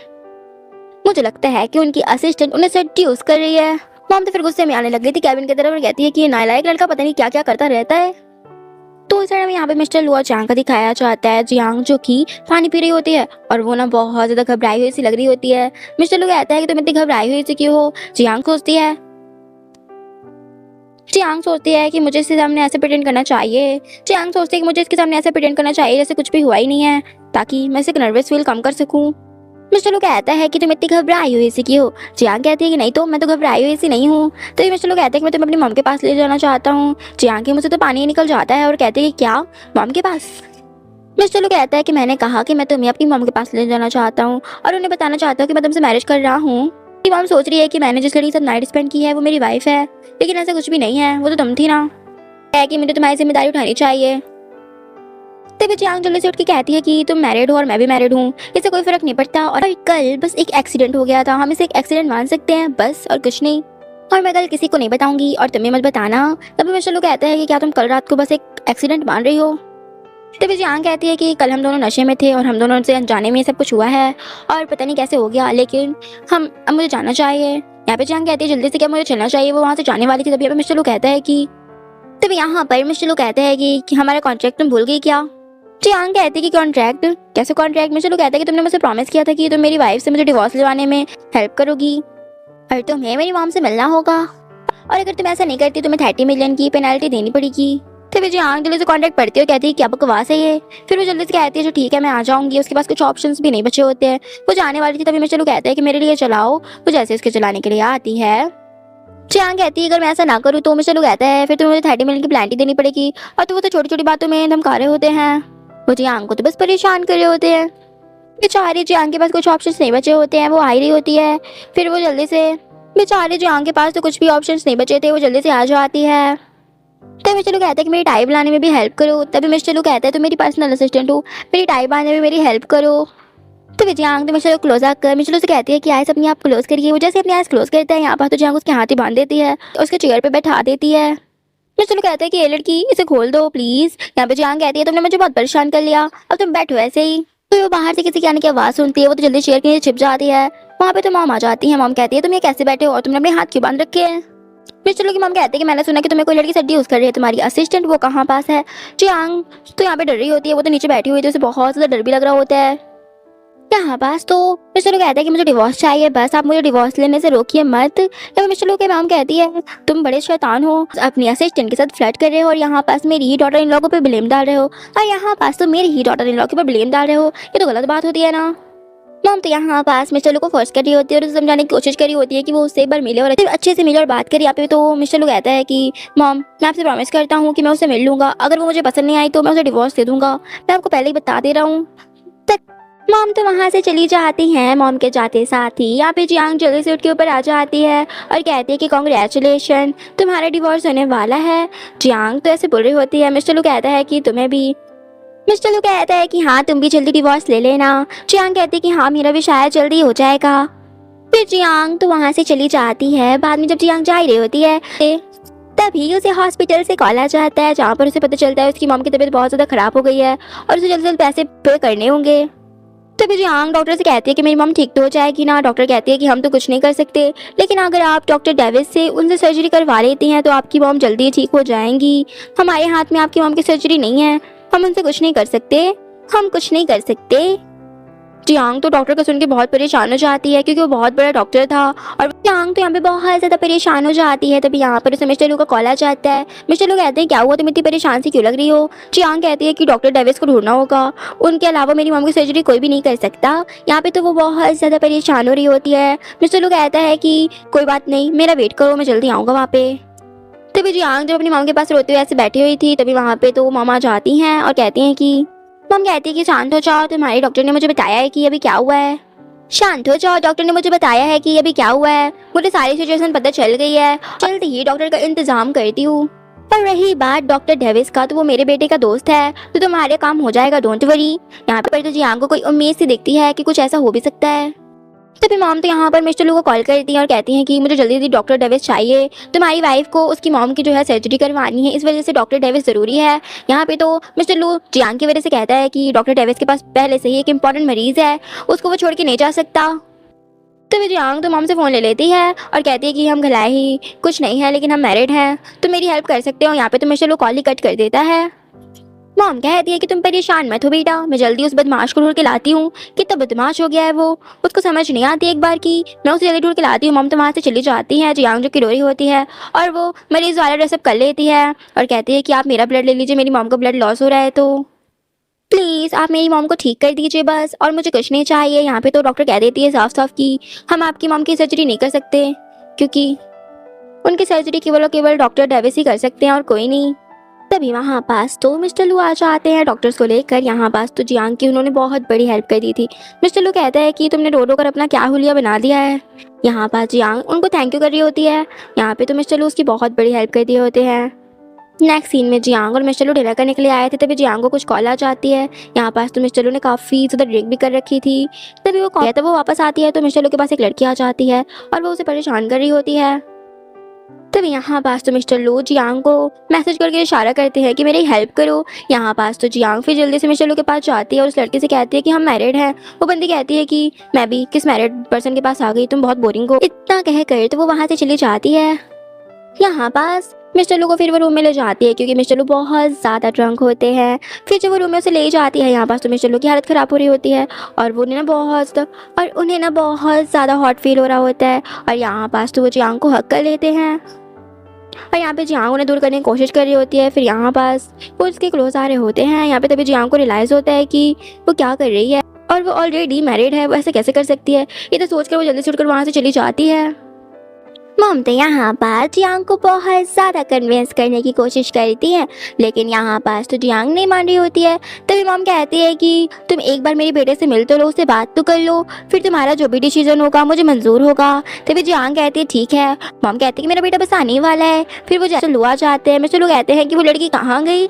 मुझे लगता है कि उनकी असिस्टेंट उन्हें सेड्यूस कर रही है। मॉम तो फिर गुस्से में आने लग गई थी कैबिन की तरफ और कहती है कि ये नालायक लड़का पता नहीं क्या क्या करता रहता है। तो इस तरह में यहाँ पे मिस्टर लू और जियांग का दिखाया जाता है। जियांग जो कि पानी पी रही होती है और वो ना बहुत ज्यादा घबराई हुई सी लग रही होती है। मिस्टर लू कहता है कि तुम इतनी घबराई हुई सी क्यों हो। जियांग सोचती है कि मुझे इसके सामने ऐसे प्रिटेंड करना चाहिए। जियांग सोचती है कि मुझे इसके सामने ऐसे प्रिटेंड करना चाहिए जैसे कुछ भी हुआ ही नहीं है ताकि मैं इसे नर्वस फील कम कर सकूं। मिस्टर लू कहता है कि तुम इतनी घबराई हुई सी क्यों। जियांग कहती है कि नहीं तो मैं तो घबराई हुई सी नहीं हूँ। तो ये मिस्टर लू कहता है कि मैं तुम्हें अपनी मॉम के पास ले जाना चाहता हूँ। जियांग के मुझसे तो पानी निकल जाता है और कहते हैं कि क्या मॉम के पास। मिस्टर लू कहता है कि मैंने कहा कि मैं तुम्हें अपनी मॉम के पास ले जाना चाहता हूँ और उन्हें बताना चाहता हूँ कि मैं तुमसे मैरिज कर रहा हूँ। मॉम सोच रही है कि मैंने जिस लड़की के साथ नाइट स्पेंड की है वो मेरी वाइफ है, लेकिन ऐसा कुछ भी नहीं है, वो तो तुम थी ना। है कि मुझे तुम्हारी जिम्मेदारी उठानी चाहिए। तभी जियांग जल्दी से उठ के कहती है कि तुम मैरिड हो और मैं भी मैरिड हूँ, इससे कोई फर्क नहीं पड़ता, और कल बस एक एक्सीडेंट हो गया था, हम इसे एक एक्सीडेंट मान सकते हैं बस, और कुछ नहीं, और मैं कल किसी को नहीं बताऊंगी और तुम्हें मत बताना। तभी मिस्टर लू कहता है कि क्या तुम कल रात को बस एक एक्सीडेंट मान रही हो। तभी जियांग कहती है कि कल हम दोनों नशे में थे और हम दोनों से अनजाने में ये सब कुछ हुआ है और पता नहीं कैसे हो गया, लेकिन अब मुझे जाना चाहिए। यहाँ पे जियांग कहती है जल्दी से क्या मुझे चलना चाहिए, वो वहाँ से जाने वाली थी। तभी मिस्टर लू कहता है कि तभी यहाँ पर मिस्टर लू कहते हैं कि हमारा कॉन्ट्रैक्ट तुम भूल गई क्या। जियांग कहती है कि कॉन्ट्रैक्ट, कैसे कॉन्ट्रैक्ट। मिस्टर लू कहता है कि तुमने मुझसे प्रॉमिस किया था कि तुम मेरी वाइफ से मुझे डिवोर्स दिलवाने में हेल्प करोगी और तुम्हें मेरी मॉम से मिलना होगा, और अगर तुम ऐसा नहीं करती तुम्हें 30 मिलियन की पेनल्टी देनी पड़ेगी। तभी जियांग जल्दी से कॉन्ट्रैक्ट पढ़ती है और कहती है क्या बकवास है ये। फिर वो जल्दी से कहती है जो ठीक है मैं आ जाऊंगी। उसके पास कुछ ऑप्शंस भी नहीं बचे होते हैं, वो जाने वाली थी। तभी मिस्टर लू कहता है कि मेरे लिए चलाओ। वो जैसे उसके चलाने के लिए आती है, जियांग कहती है अगर मैं ऐसा ना करूँ तो मिस्टर लू कहता है फिर तुम्हें मुझे 30 मिलियन की पेनल्टी देनी पड़ेगी, और तो वो तो छोटी छोटी बातों में धमका रहे होते हैं। वो जियांग को तो बस परेशान कर रहे होते हैं। बेचारी जियांग के पास कुछ ऑप्शंस नहीं बचे होते हैं, वो आ ही रही होती है। फिर वो जल्दी से, बेचारे जियांग के पास तो कुछ भी ऑप्शंस नहीं बचे थे, वो जल्दी से आ जाती है। तभी मिस्टर लू कहता है कि मेरी टाई बनाने में भी हेल्प करो। तभी मिस्टर लू कहता है तुम मेरी पर्सनल असिस्टेंट हो, मेरी टाई बनाने में मेरी हेल्प करो। तो जियांग तो मिस्टर लू क्लोज आकर मिस्टर लू से कहती है कि आइस अपनी आप क्लोज करिए। वो जैसे अपनी आइस क्लोज करता है यहाँ पर तो जियांग उसके हाथ ही बांध देती है, उसके चेयर पे बैठा देती है। मिस्टर लू कहता है कि ये लड़की इसे खोल दो प्लीज। यहाँ पे जियांग कहती है तुमने मुझे बहुत परेशान कर लिया, अब तुम बैठो ऐसे ही। तो वो बाहर से किसी के आने की आवाज सुनती है, वो तो जल्दी चेयर के नीचे छिप जाती है। वहाँ पे तो मॉम आ जाती है। मॉम कहती है तुम ये कैसे बैठे हो और तुमने अपने हाथ क्यों बांध रखे हैं। मिस्टर लू की मॉम कहती है कि मैंने सुना कि तुम्हें कोई लड़की सेड्यूस कर रही है, तुम्हारी असिस्टेंट वो कहाँ पास है। जियांग तो यहाँ पे डर रही होती है, वो तो नीचे बैठी हुई थी, उसे बहुत ज्यादा डर भी लग रहा होता है। यहाँ पास तो मिस्टर लू कहता है कि मुझे डिवोर्स चाहिए, बस आप मुझे डिवोर्स लेने से रोकिए मत। तब मिस्टर लू की मॉम कहती है तुम बड़े शैतान हो, अपनी असिस्टेंट के साथ फ्लर्ट कर रहे हो और यहाँ पास मेरी ही डॉटर इन लोगों पे ब्लेम डाल रहे हो, और यहाँ पास तो मेरी ही डॉटर इन लोगों के ऊपर ब्लेम डाल रहे हो, ये तो गलत बात होती है ना। मॉम तो यहाँ पास मिस्टर लू को फोर्स कर रही होती है और उसे समझाने की कोशिश कर रही होती है कि वो उससे एक बार मिले और अच्छे से मिले और बात करे। यहाँ पे तो मिस्टर लू कहता है कि मॉम मैं आपसे प्रॉमिस करता हूँ कि मैं उससे मिल लूंगा, अगर वो मुझे पसंद नहीं आई तो मैं उसे डिवोर्स दे दूंगा, मैं आपको पहले ही बता दे रहा हूँ। मॉम तो वहाँ से चली जाती हैं। मॉम के जाते साथ ही यहाँ पे जियांग जल्दी से उठ के ऊपर आ जाती है और कहती है कि कॉन्ग्रेचुलेशन तुम्हारा डिवोर्स होने वाला है। जियांग तो ऐसे बोल रही होती है। मिस्टर लू कहता है कि तुम्हें भी। मिस्टर लू कहता है कि हाँ तुम भी जल्दी डिवोर्स ले लेना। जियांग कहती है कि हाँ मेरा भी शायद जल्दी हो जाएगा। फिर जियांग तो वहाँ से चली जाती है। बाद में जब जियांग जा ही रही होती है तभी उसे हॉस्पिटल से कॉल आ जाता है, जहाँ पर उसे पता चलता है उसकी मॉम की तबीयत बहुत ज़्यादा खराब हो गई है और उसे जल्दी से जल्दी पैसे पे करने होंगे। तभी जियांग डॉक्टर से कहती है कि मेरी मॉम ठीक तो हो जाएगी ना। डॉक्टर कहती है कि हम तो कुछ नहीं कर सकते, लेकिन अगर आप डॉक्टर डेविस से उनसे सर्जरी करवा लेती हैं तो आपकी मॉम जल्दी ठीक हो जाएंगी। हमारे हाथ में आपकी मॉम की सर्जरी नहीं है, हम उनसे कुछ नहीं कर सकते, हम कुछ नहीं कर सकते। जियांग तो डॉक्टर को सुन के बहुत परेशान हो जाती है क्योंकि वो बहुत बड़ा डॉक्टर था, और जियांग तो यहाँ पे बहुत ज़्यादा परेशान हो जाती है। तभी यहाँ पर उसे मिस्टर लू का कॉल आ जाता है। मिस्टर लू कहते हैं क्या हुआ, तुम इतनी परेशान सी क्यों लग रही हो। जियांग कहती है कि डॉक्टर डेविस को ढूंढना होगा, उनके अलावा मेरी मॉम की सर्जरी कोई भी नहीं कर सकता। यहाँ पे तो वो बहुत ज़्यादा परेशान हो रही होती है। मिस्टर लू कहता है कि कोई बात नहीं, मेरा वेट करो, मैं जल्दी आऊँगा वहाँ पे। तभी जियांग जब अपनी मॉम के पास रोते हुए ऐसे बैठी हुई थी, तभी वहाँ पे तो मामा जाती हैं और कहती हैं कि मॉम कहती है कि शांत हो जाओ, तुम्हारे डॉक्टर ने मुझे बताया है कि अभी क्या हुआ है। शांत हो जाओ, डॉक्टर ने मुझे बताया है कि अभी क्या हुआ है, मुझे सारी सिचुएशन पता चल गई है, जल्द ही डॉक्टर का इंतजाम करती हूँ। पर रही बात डॉक्टर डेविस का, तो वो मेरे बेटे का दोस्त है, तो तुम्हारे काम हो जाएगा, डोंट वरी। यहाँ पर तो जियांग को कोई उम्मीद सी दिखती है कि कुछ ऐसा हो भी सकता है। तभी मॉम तो यहाँ पर मिस्टर लू को कॉल करती हैं और कहती हैं कि मुझे जल्दी जल्दी डॉक्टर डेविस चाहिए, तुम्हारी वाइफ को उसकी मॉम की जो है सर्जरी करवानी है, इस वजह से डॉक्टर डेविस ज़रूरी है। यहाँ पे तो मिस्टर लू जियांग की वजह से कहता है कि डॉक्टर डेविस के पास पहले से ही एक इम्पॉर्टेंट मरीज़ है, उसको वो छोड़ के नहीं जा सकता। तो जियांग तो मॉम से फ़ोन ले लेती है और कहती है कि हम घलाए ही कुछ नहीं है, लेकिन हम मैरिड हैं, तो मेरी हेल्प कर सकते हो। यहाँ पे तो मिस्टर लू कॉल ही कट कर देता है। मॉम कहती है कि तुम परेशान मत हो बेटा, मैं जल्दी उस बदमाश को ढूंढ के लाती हूँ। कितना बदमाश हो गया है वो, उसको समझ नहीं आती एक बार की, मैं उसे जल्दी ढूंढ के लाती हूँ। मॉम तो वहाँ से चली जाती है। जियांग जो कि रो रही होती है और वो मरीज वाला ड्रेसअप कर लेती है और कहती है कि आप मेरा ब्लड ले लीजिए, मेरी मॉम को ब्लड लॉस हो रहा है, तो प्लीज़ आप मेरी मॉम को ठीक कर दीजिए बस, और मुझे कुछ नहीं चाहिए। यहाँ पे तो डॉक्टर कह देती है साफ साफ कि हम आपकी मॉम की सर्जरी नहीं कर सकते, क्योंकि उनकी सर्जरी केवल डॉक्टर डेविस ही कर सकते हैं और कोई नहीं। तभी वहाँ पास तो मिस्टर लू आ जाते हैं डॉक्टर्स को लेकर। यहाँ पास तो जियांग की उन्होंने बहुत बड़ी हेल्प कर दी थी। मिस्टर लू कहता है कि तुमने रो रो कर अपना क्या हुलिया बना दिया है। यहाँ पास जियांग उनको थैंक यू कर रही होती है। यहाँ पे तो मिस्टर लू उसकी बहुत बड़ी हेल्प कर दिए होते हैं। नेक्स्ट सीन में जियांग और मिस्टर लू डिनर करने के लिए आए थे। तभी जियांग को कुछ कॉल आ जाती है। यहाँ पास तो मिस्टर लू ने काफ़ी ज़्यादा ड्रिंक भी कर रखी थी। तभी वो कॉल वो वापस आती है तो मिस्टर लू के पास एक लड़की आ जाती है और वो उसे परेशान कर रही होती है। तभी यहाँ पास तो मिस्टर लू जियांग को मैसेज करके इशारा करते हैं कि मेरी हेल्प करो। यहाँ पास तो जियांग फिर जल्दी से मिस्टर लू के पास जाती है और उस लड़के से कहती है कि हम मैरिड हैं। वो बंदी कहती है कि मैं भी किस मैरिड पर्सन के पास आ गई, तुम बहुत बोरिंग हो। इतना कह कर तो वो वहाँ से चली जाती है। यहाँ पास मिस्टर लू को फिर वो रूम में ले जाती है क्योंकि मिस्टर लू बहुत ज़्यादा ड्रंक होते हैं। फिर जब वो रूम में उसे ले जाती है यहाँ पास तो मिस्टर लू की हालत ख़राब हो रही होती है और उन्हें ना बहुत ज़्यादा हॉट फील हो रहा होता है। और यहाँ पास तो वो जियांग को हक कर लेते हैं और यहाँ पे जियांग उन्हें दूर करने की कोशिश कर रही होती है। फिर यहाँ पास वो उसके क्लोज आ रहे होते हैं। यहाँ पे तभी जियांग को रियलाइज़ होता है कि वो क्या कर रही है और वो ऑलरेडी मैरिड है, वो ऐसे कैसे कर सकती है। ये तो सोचकर वो जल्दी से उठकर वहाँ से चली जाती है। मॉम तो यहाँ पर जियांग को बहुत ज़्यादा कन्विंस करने की कोशिश करती है लेकिन यहाँ पास तो जियांग नहीं मान रही होती है। तभी मॉम कहती है कि तुम एक बार मेरे बेटे से मिल तो लो, उससे बात तो कर लो, फिर तुम्हारा जो भी डिसीजन होगा मुझे मंजूर होगा। तभी जियांग कहती है ठीक है। मॉम कहती है कि मेरा बेटा बस आने वाला है। फिर वो जैसे लुआ जाते हैं। मिस्टर लू कहते हैं कि वो लड़की कहाँ गई।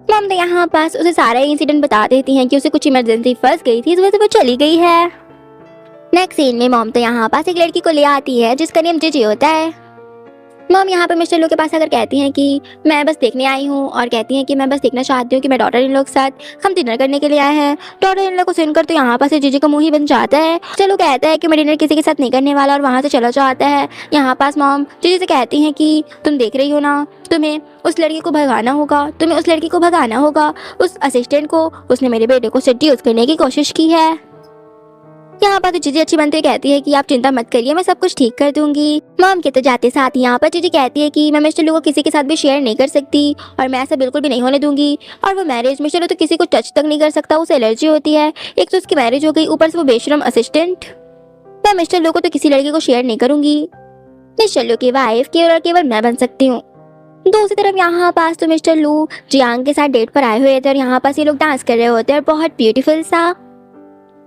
मॉम तो यहाँ पास उसे सारा इंसिडेंट बता देती हैं कि उसे कुछ इमरजेंसी फंस गई थी, इस वजह से वो चली गई है। नेक्स्ट सीन में मॉम तो यहाँ पास एक लड़की को ले आती है जिसका नेम जीजी होता है। मॉम यहाँ पे मिस्टर लू के पास आकर कहती हैं कि मैं बस देखने आई हूँ और कहती हैं कि मैं बस देखना चाहती हूँ कि मैं डॉटर इन लोग के साथ हम डिनर करने के लिए आए हैं। डॉटर इन लोग को सुनकर तो यहाँ पास जीजी का मुंह ही बन जाता है। चलो कहता है कि मैं डिनर किसी के साथ नहीं करने वाला और वहाँ से चला जाता है। यहाँ पास मॉम जीजी से कहती हैं कि तुम देख रही हो ना, तुम्हें उस लड़की को भगाना होगा, उस असिस्टेंट को। उसने मेरे बेटे को सेड्यूस करने की कोशिश की है। यहाँ पर तो जीजी अच्छी बनती कहती है कि आप चिंता मत करिए, मैं सब कुछ ठीक कर दूंगी। मॉम के तो जाते साथ यहाँ पर जीजी कहती है कि मैं मिस्टर लू को किसी के साथ भी शेयर नहीं कर सकती और मैं ऐसा बिल्कुल भी नहीं होने दूंगी। और वो मैरिज मिस्टर लू तो किसी को टच तक नहीं कर सकता, उसे एलर्जी होती है। एक तो उसकी मैरिज हो गई, ऊपर से वो बेशरम असिस्टेंट। मैं मिस्टर लू को तो किसी लड़की को शेयर नहीं करूंगी। मिस्टर लू की वाइफ केवल और केवल मैं बन सकती हूँ। दूसरी तरफ यहाँ पास तो मिस्टर लू जियांग के साथ डेट पर आए हुए थे और यहाँ पास ये लोग डांस कर रहे होते हैं और बहुत ब्यूटीफुल सा।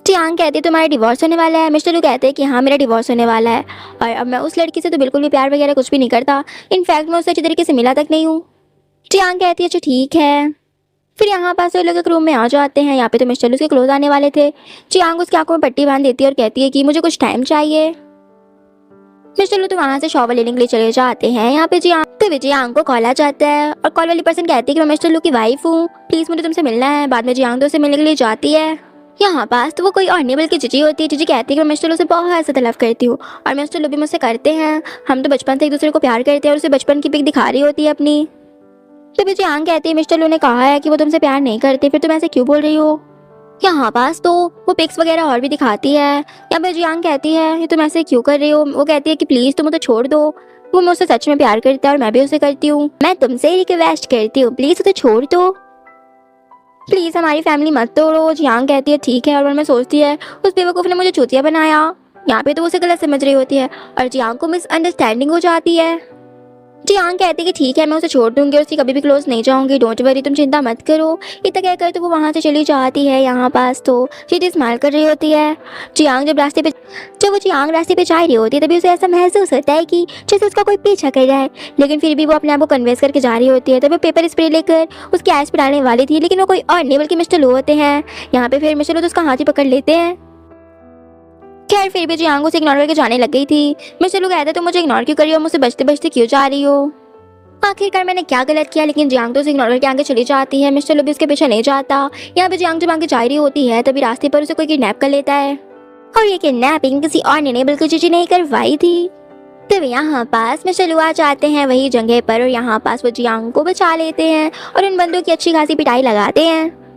जियांग कहती है तुम्हारा डिवोर्स होने वाला है। मिस्टर लू कहते हैं कि हाँ मेरा डिवोर्स होने वाला है और अब मैं उस लड़की से तो बिल्कुल भी प्यार वगैरह कुछ भी नहीं करता। इनफैक्ट मैं उससे अच्छी तरीके से मिला तक नहीं हूँ। जियांग कहती है अच्छा ठीक है। फिर यहाँ पास वो लोग एक रूम में आ जाते हैं। यहाँ पे तो मिस्टर लू उसके क्लोज आने वाले थे। जियांग उसकी आंखों में पट्टी बांध देती है और कहती है कि मुझे कुछ टाइम चाहिए। मिस्टर लू तो वहाँ से शॉवर लेने के लिए चले जाते हैं। यहाँ पे जियांग को कॉल आ जाता है और कॉल वाली पर्सन कहती है कि मैं मिस्टर लू की वाइफ हूँ, प्लीज मुझे तुमसे मिलना है। बाद में जियांग तो उसे मिलने के लिए जाती है। यहाँ पास तो वो कोई और नहीं बल्कि जीजी होती है। जीजी कहती है कि मैं मिस्टर लू से बहुत ज़्यादा लव करती हूँ और मिस्टर लू भी मुझसे करते हैं। हम तो बचपन से एक दूसरे को प्यार करते हैं और उसे बचपन की पिक दिखा रही होती है अपनी। तभी जियांग कहती है मिस्टर लू ने कहा है कि वो तुमसे प्यार नहीं करते, फिर तुम ऐसे क्यों बोल रही हो। यहाँ पास तो वो पिक्स वगैरह और भी दिखाती है। यहाँ पे जियांग कहती है ये तुम ऐसे क्यों कर रही हो। वो कहती है कि प्लीज़ तुम मुझे छोड़ दो, वो मुझसे सच में प्यार करता है और मैं भी उसे करती हूँ। मैं तुमसे रिक्वेस्ट करती हूँ प्लीज़ उसे छोड़ दो, प्लीज हमारी फैमिली मत तोड़ो। जियांग कहती है ठीक है और मन में सोचती है उस बेवकूफ़ ने मुझे चूतिया बनाया। यहाँ पे तो वो उसे गलत समझ रही होती है और जियांग को मिसअंडरस्टैंडिंग हो जाती है। जियांग कहती है कि ठीक है मैं उसे छोड़ दूंगी और उसकी कभी भी क्लोज नहीं जाऊंगी, डोंट वरी तुम चिंता मत करो। इतना कहकर तो वो वहाँ से चली जाती है। यहाँ पास तो जीजी स्माइल कर रही होती है। जब वो जियांग रास्ते पे जा रही होती है तभी उसे ऐसा महसूस होता है कि जैसे उसका कोई पीछा कर रहा है, लेकिन फिर भी वो अपने आप को कन्विंस करके जा रही होती है। तभी वो पेपर स्प्रे लेकर उसकी आइस पे डालने वाली थी लेकिन वो कोई और नहीं बल्कि मिस्टर लू होते हैं। यहाँ पे फिर मिस्टर लू तो उसका हाथ ही पकड़ लेते हैं। खैर फिर भी जियांग उसे इग्नोर करके जाने लग गई थी। मिस्टर लू कहते तुम मुझे इग्नोर क्यों कर रही हो, मुझसे बचते बचते क्यों जा रही हो। आखिरकार मैंने क्या गलत किया, लेकिन जियांग तो उसे इग्नोर करके आगे चली जाती है। मिस्टर लू भी उसके पीछे नहीं जाता। यहाँ पे जियांग जब आगे जा रही होती है तभी रास्ते पर उसे कोई किडनैप कर लेता है और ये किडनैपिंग किसी और ने बल्कि जीजी ने करवाई थी। तभी यहाँ पास मिस्टर लू आ जाते हैं वही जगह पर और यहाँ पास वो जियांग को बचा लेते हैं और उन बंदों की अच्छी खासी पिटाई लगाते हैं।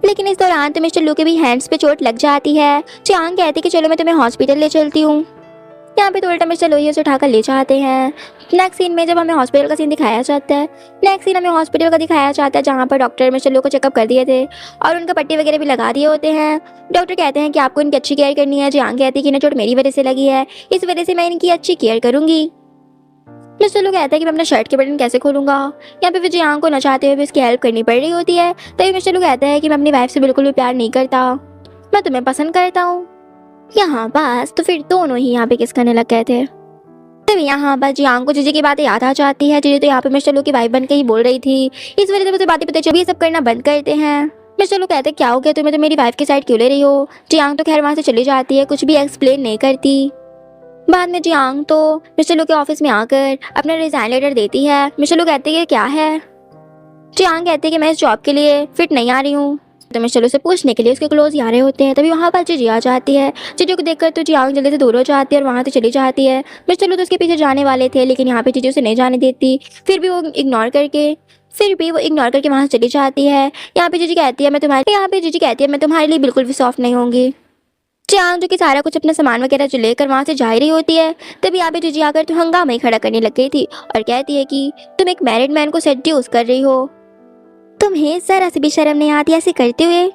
लेकिन इस दौरान तो मिस्टर लू के भी हैंड्स पे चोट लग जाती है। जियांग कहती कि चलो मैं तुम्हें हॉस्पिटल ले चलती हूँ। यहाँ पे तो उल्टा मिस्टर लू ही उसे उठाकर ले जाते हैं। नेक्स्ट सीन में जब हमें हॉस्पिटल का सीन दिखाया जाता है जहाँ पर डॉक्टर मिस्टर लू को चेकअप कर दिए थे और उनका पट्टी वगैरह भी लगा दिए होते हैं। डॉक्टर कहते हैं कि आपको इनकी अच्छी केयर करनी है। जियांग कहती है कि इन्हें चोट मेरी वजह से लगी है, इस वजह से मैं इनकी अच्छी केयर करूंगी। मिस्टर लू कहता है कि मैं अपना शर्ट के बटन कैसे खोलूंगा। यहाँ पे फिर जियांग को न चाहते हुए भी उसकी हेल्प करनी पड़ रही होती है। तभी मिस्टर लू कहता है कि मैं अपनी वाइफ से बिल्कुल भी प्यार नहीं करता, मैं तुम्हें पसंद करता हूँ। यहाँ पास तो फिर दोनों ही यहाँ पे किस करने लग गए थे। तभी यहाँ पर जियांग को जीजी की बातें याद आ जाती है। जीजी तो यहाँ पे मिस्टर लू की वाइफ बन के ही बोल रही थी, इस वजह से मुझे बातें पता चली। ये सब करना बंद करते हैं। मिस्टर लू कहते क्या हो गया तुम्हें, तो मेरी वाइफ की साइड क्यों ले रही हो। जियांग तो खैर वहाँ से चली जाती है, कुछ भी एक्सप्लेन नहीं करती। बाद में जियांग तो मिस्टर लू के ऑफिस में आकर अपना रिजाइन लेटर देती है। मिस्टर लू कहते हैं क्या है। जियांग कहते हैं कि मैं इस जॉब के लिए फिट नहीं आ रही हूँ। तो मिस्टर लू से पूछने के लिए उसके क्लोज आ रहे होते हैं। तभी वहाँ पर जीजी आ जाती है। जीजी को देखकर तो जियांग जल्दी से दूर हो जाती है और वहाँ से चली जाती है। मिस्टर लू तो उसके पीछे जाने वाले थे, लेकिन यहाँ पे जीजी उसे नहीं जाने देती। फिर भी वो इग्नोर करके वहाँ से चली जाती है। यहाँ पे जीजी कहती है मैं तुम्हारे लिए बिल्कुल भी सॉफ्ट नहीं होंगी। जियांग जो कि सारा कुछ अपना सामान वगैरह जो लेकर वहाँ से जा रही होती है, तभी यहाँ पे जीजी आकर तो हंगामा ही खड़ा करने लग गई थी और कहती है कि तुम एक मैरिड मैन को सेड्यूस कर रही हो, तुम्हें जरा से भी शर्म नहीं आती ऐसे करते हुए।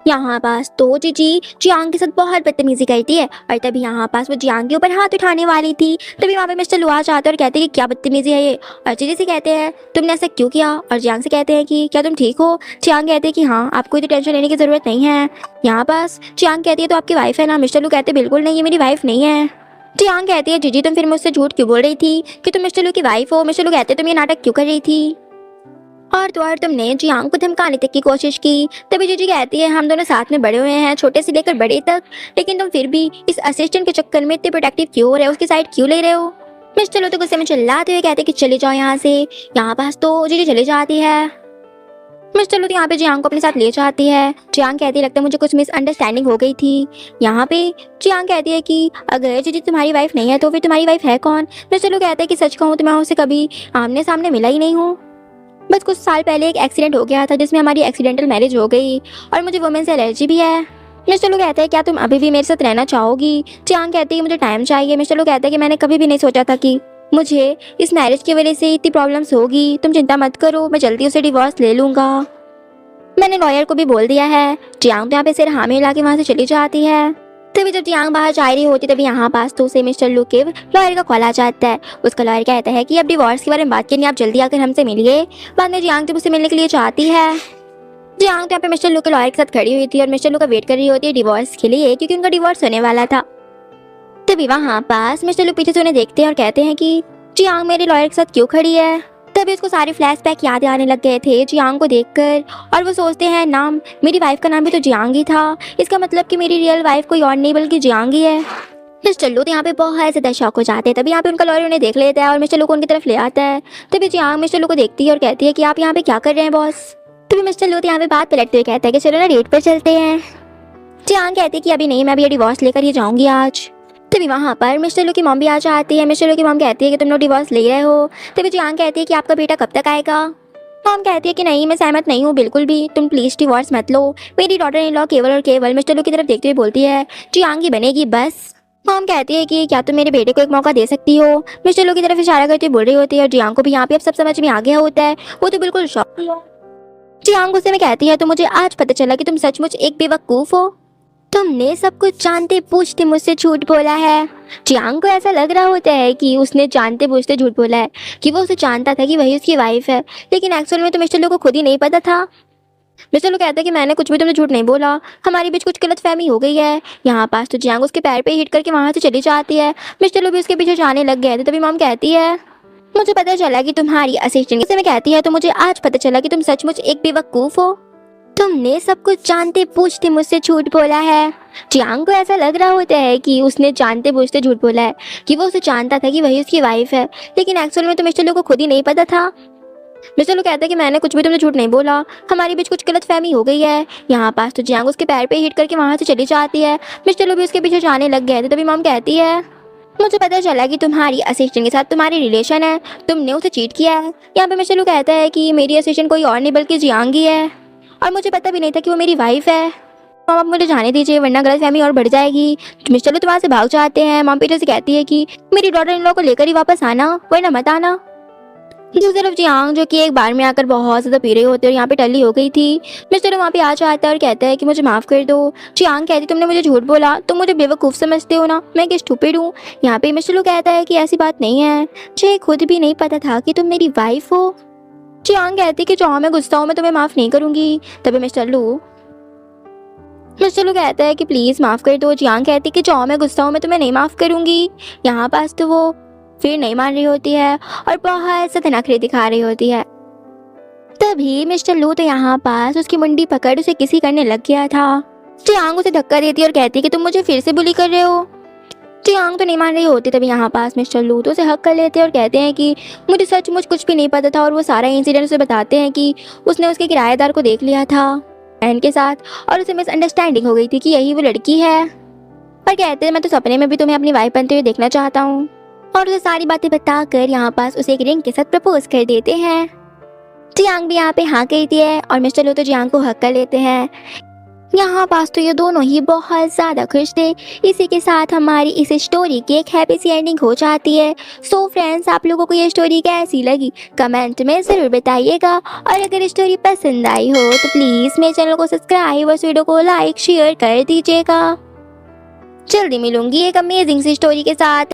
यहाँ पास तो जीजी जियांग के साथ बहुत बदतमीजी करती है और तभी यहाँ पास वो जियांग के ऊपर हाथ उठाने वाली थी। तभी वहाँ पे मिस्टर लू आ जाते हैं और कहते हैं कि क्या बदतमीजी है ये। और जीजी से कहते हैं तुमने ऐसा क्यों किया। और जियांग से कहते हैं कि क्या तुम ठीक हो। जियांग कहते हैं कि हाँ, आपको कोई टेंशन लेने की जरूरत नहीं है। यहाँ पास जियांग कहती है तो आपकी वाइफ है ना। मिस्टर लू कहते बिल्कुल नहीं, ये मेरी वाइफ नहीं है। जियांग कहती है जीजी तुम फिर मुझसे झूठ क्यों बोल रही थी कि तुम मिस्टर लू की वाइफ हो। मिस्टर लू कहते तुम ये नाटक क्यों कर रही थी और तो और तुमने जियांग को धमकाने तक की कोशिश की। तभी जीजी कहती है हम दोनों साथ में बड़े हुए हैं, छोटे से लेकर बड़े तक, लेकिन तुम फिर भी इस असिस्टेंट के चक्कर में इतने प्रोटेक्टिव क्यों हो रहे हो, उसकी साइड क्यों ले रहे हो। मिस्टर लू तो गुस्से में चिल्लाते हुए कहते कि चले जाओ यहाँ से। यहाँ पास तो जीजी चली जाती है। मिस्टर लू तो यहाँ पे जियांग को अपने साथ ले जाती है। जियांग कहती है लगता है मुझे कुछ मिसअंडरस्टैंडिंग हो गई थी। यहाँ पे जियांग कहती है कि अगर जीजी तुम्हारी वाइफ नहीं है तो फिर तुम्हारी वाइफ है कौन। मिस्टर लू कहते हैं कि सच कहूँ तो मैं उससे कभी आमने सामने मिला ही नहीं हूँ। बस कुछ साल पहले एक एक्सीडेंट हो गया था जिसमें हमारी एक्सीडेंटल मैरिज हो गई और मुझे वुमेन से एलर्जी भी है। मिस्टर लू कहते हैं क्या तुम अभी भी मेरे साथ रहना चाहोगी। जियांग कहती है मुझे टाइम चाहिए। मिस्टर लू कहते हैं कि मैंने कभी भी नहीं सोचा था कि मुझे इस मैरिज की वजह से इतनी प्रॉब्लम्स होगी। तुम चिंता मत करो, मैं जल्दी उसे डिवोर्स ले लूंगा, मैंने लॉयर को भी बोल दिया है। जियांग तो यहाँ पे सिर हामी हिला के वहाँ से चली जाती है। तभी जब जियांग बाहर जा रही होती तभी यहाँ पास तो उसे मिस्टर लू के लॉयर का कॉल आ जाता है। उसका लॉयर कहता है कि अब डिवोर्स के बारे में बात करनी, आप जल्दी आकर हमसे मिलिए। बाद में जियांग जब उसे मिलने के लिए चाहती है, जियांग तो यहाँ पे मिस्टर लू के लॉयर के साथ खड़ी हुई थी और मिस्टर लू का वेट कर रही होती है डिवोर्स के लिए, क्योंकि उनका डिवोर्स होने वाला था। तभी वहाँ पास मिस्टर लू पीछे से उन्हें देखते हैं और कहते हैं कि जियांग मेरे लॉयर के साथ क्यों खड़ी है। तभी उसको सारे फ्लैशबैक याद आने लग गए थे जियांग को देखकर और वो सोचते हैं नाम मेरी वाइफ का नाम भी तो जियांग ही था, इसका मतलब कि मेरी रियल वाइफ कोई और नहीं बल्कि जियांग ही है। मिस्टर लू तो यहाँ पे बहुत ज्यादा शॉक हो जाते हैं। तभी यहाँ पे उनका लॉयर उन्हें देख लेता है और मिस्टर लू को उनकी तरफ ले आता है। तभी जियांग मिस्टर लू को देखती है और कहती है कि आप यहाँ पे क्या कर रहे हैं बॉस। तभी मिस्टर लू तो यहाँ पे बात पलटते हुए कहता है कि चलो ना डेट पर चलते हैं। जियांग कहती है कि अभी नहीं, मैं अभी डिवोर्स लेकर ही जाऊंगी आज। तभी वहाँ पर मिस्टर लू की मॉम भी आ जाती है। मिस्टर लू की मॉम कहती है कि तुम लोग डिवोर्स ले रहे हो। तभी जियांग कहती है कि आपका बेटा कब तक आएगा। मॉम कहती है कि नहीं, मैं सहमत नहीं हूँ बिल्कुल भी, तुम प्लीज डिवोर्स मत लो। मेरी डॉटर इन लॉ केवल और केवल मिस्टर लू की तरफ देखते हुए बोलती है जियांग ही बनेगी बस। मॉम कहती है कि क्या तुम मेरे बेटे को एक मौका दे सकती हो। मिस्टर लू की तरफ इशारा करते हुए बोल रही होती है और जियांग को भी यहाँ पे अब सब समझ में आ गया होता है। वो तो बिल्कुल शॉक। जियांग गुस्से में कहती है तो मुझे आज पता चला कि तुम सचमुच एक बेवकूफ हो, तुमने सब कुछ जानते बूझते मुझसे झूठ बोला है। जियांग को ऐसा लग रहा होता है कि उसने जानते बूझते झूठ बोला है, कि वो उसे जानता था कि वही उसकी वाइफ है, लेकिन एक्चुअल में तो मिस्टर लू को खुद ही नहीं पता था। मिस्टर लू कहता है कि मैंने कुछ भी तुमने झूठ नहीं बोला, हमारे बीच कुछ गलतफहमी हो गई है। यहाँ पास तो जियांग उसके पैर पे हिट करके वहाँ से चली जाती है। मिस्टर लू भी उसके पीछे जाने लग गए थे। तभी मॉम कहती है मुझे पता चला कि तुम्हारी असिस्टेंट में कहती है तो मुझे आज पता चला कि तुम सचमुच एक बेवकूफ हो, तुमने सब कुछ जानते बूझते मुझसे झूठ बोला है। जियांग को ऐसा लग रहा होता है कि उसने जानते बूझते झूठ बोला है, कि वो उसे जानता था कि वही उसकी वाइफ है, लेकिन एक्चुअल में तो मिस्टर लू को खुद ही नहीं पता था। मिस्टर लू कहता है कि मैंने कुछ भी तुमने झूठ नहीं बोला, हमारे बीच कुछ गलतफहमी हो गई है। यहाँ पास तो जियांग उसके पैर पे हिट करके वहाँ से चली जाती है। मिस्टर लू भी उसके पीछे जाने लग गए थे। तभी मॉम कहती है मुझे पता चला कि तुम्हारी असिस्टेंट के साथ तुम्हारी रिलेशन है, तुमने उसे चीट किया है। यहाँ पे मिस्टर लू कहता है कि मेरी असिस्टेंट कोई और नहीं बल्कि जियांग ही है और मुझे पता भी नहीं था कि वो मेरी वाइफ है। मॉम आप मुझे जाने दीजिए वरना गलतफहमी और बढ़ जाएगी। मिस्टर लू तो वहाँ से भाग जाते हैं। मॉम पीछे से कहती है कि मेरी डॉटर इन लॉ को लेकर ही वापस आना वरना मत आना। दूसरी तरफ जियांग जो कि एक बार में आकर बहुत ज़्यादा पी रही होती है और यहाँ पे टल्ली हो गई थी। मिस्टर लू वहाँ पे आ जाता है और कहता है कि मुझे माफ़ कर दो। जियांग कहती तुमने मुझे झूठ बोला, तुम मुझे बेवकूफ़ समझते हो ना, मैं क्या स्टूपिड हूँ। यहाँ पे मिस्टर लू कहता है कि ऐसी बात नहीं है, मुझे खुद भी नहीं पता था कि तुम मेरी वाइफ हो। जियांग कहती कि जो मैं गुस्सा हूँ मैं तुम्हें माफ़ नहीं करूँगी। तभी मिस्टर लू कहता है कि प्लीज़ माफ़ कर दो। जियांग कहती कि जो मैं गुस्सा हूँ मैं तुम्हें नहीं माफ़ करूँगी। यहाँ पास तो वो फिर नहीं मान रही होती है और बहुत ज़्यादा नखरे दिखा रही होती है। तभी मिस्टर लू तो यहाँ पास उसकी मुंडी पकड़ उसे किसी करने लग गया था। जियांग उसे धक्का देती है और कहती है कि तुम मुझे फिर से बुली कर रहे हो। जियांग तो नहीं मान रही होती। तभी यहाँ पास मिस्टर लू तो उसे हक कर लेते हैं और कहते हैं कि मुझे सचमुच कुछ भी नहीं पता था, और वो सारा इंसिडेंट उसे बताते हैं कि उसने उसके किराएदार को देख लिया था एन के साथ, और उसे मिसअंडरस्टैंडिंग हो गई थी कि यही वो लड़की है। पर कहते हैं मैं तो सपने में भी तुम्हें अपनी वाइफ बनते हुए देखना चाहता हूँ, और उसे सारी बातें बताकर यहाँ पास उसे एक रिंग के साथ प्रपोज कर देते हैं। जियांग भी यहाँ पे हाँ कहती है और मिस्टर लू तो जियांग को हक कर लेते हैं। यहाँ पास तो ये दोनों ही बहुत ज़्यादा खुश थे। इसी के साथ हमारी इस स्टोरी की एक हैप्पी सी एंडिंग हो जाती है। सो फ्रेंड्स, आप लोगों को ये स्टोरी कैसी लगी कमेंट में ज़रूर बताइएगा, और अगर स्टोरी पसंद आई हो तो प्लीज़ मेरे चैनल को सब्सक्राइब और वीडियो को लाइक शेयर कर दीजिएगा। जल्दी मिलूंगी एक अमेजिंग सी स्टोरी के साथ।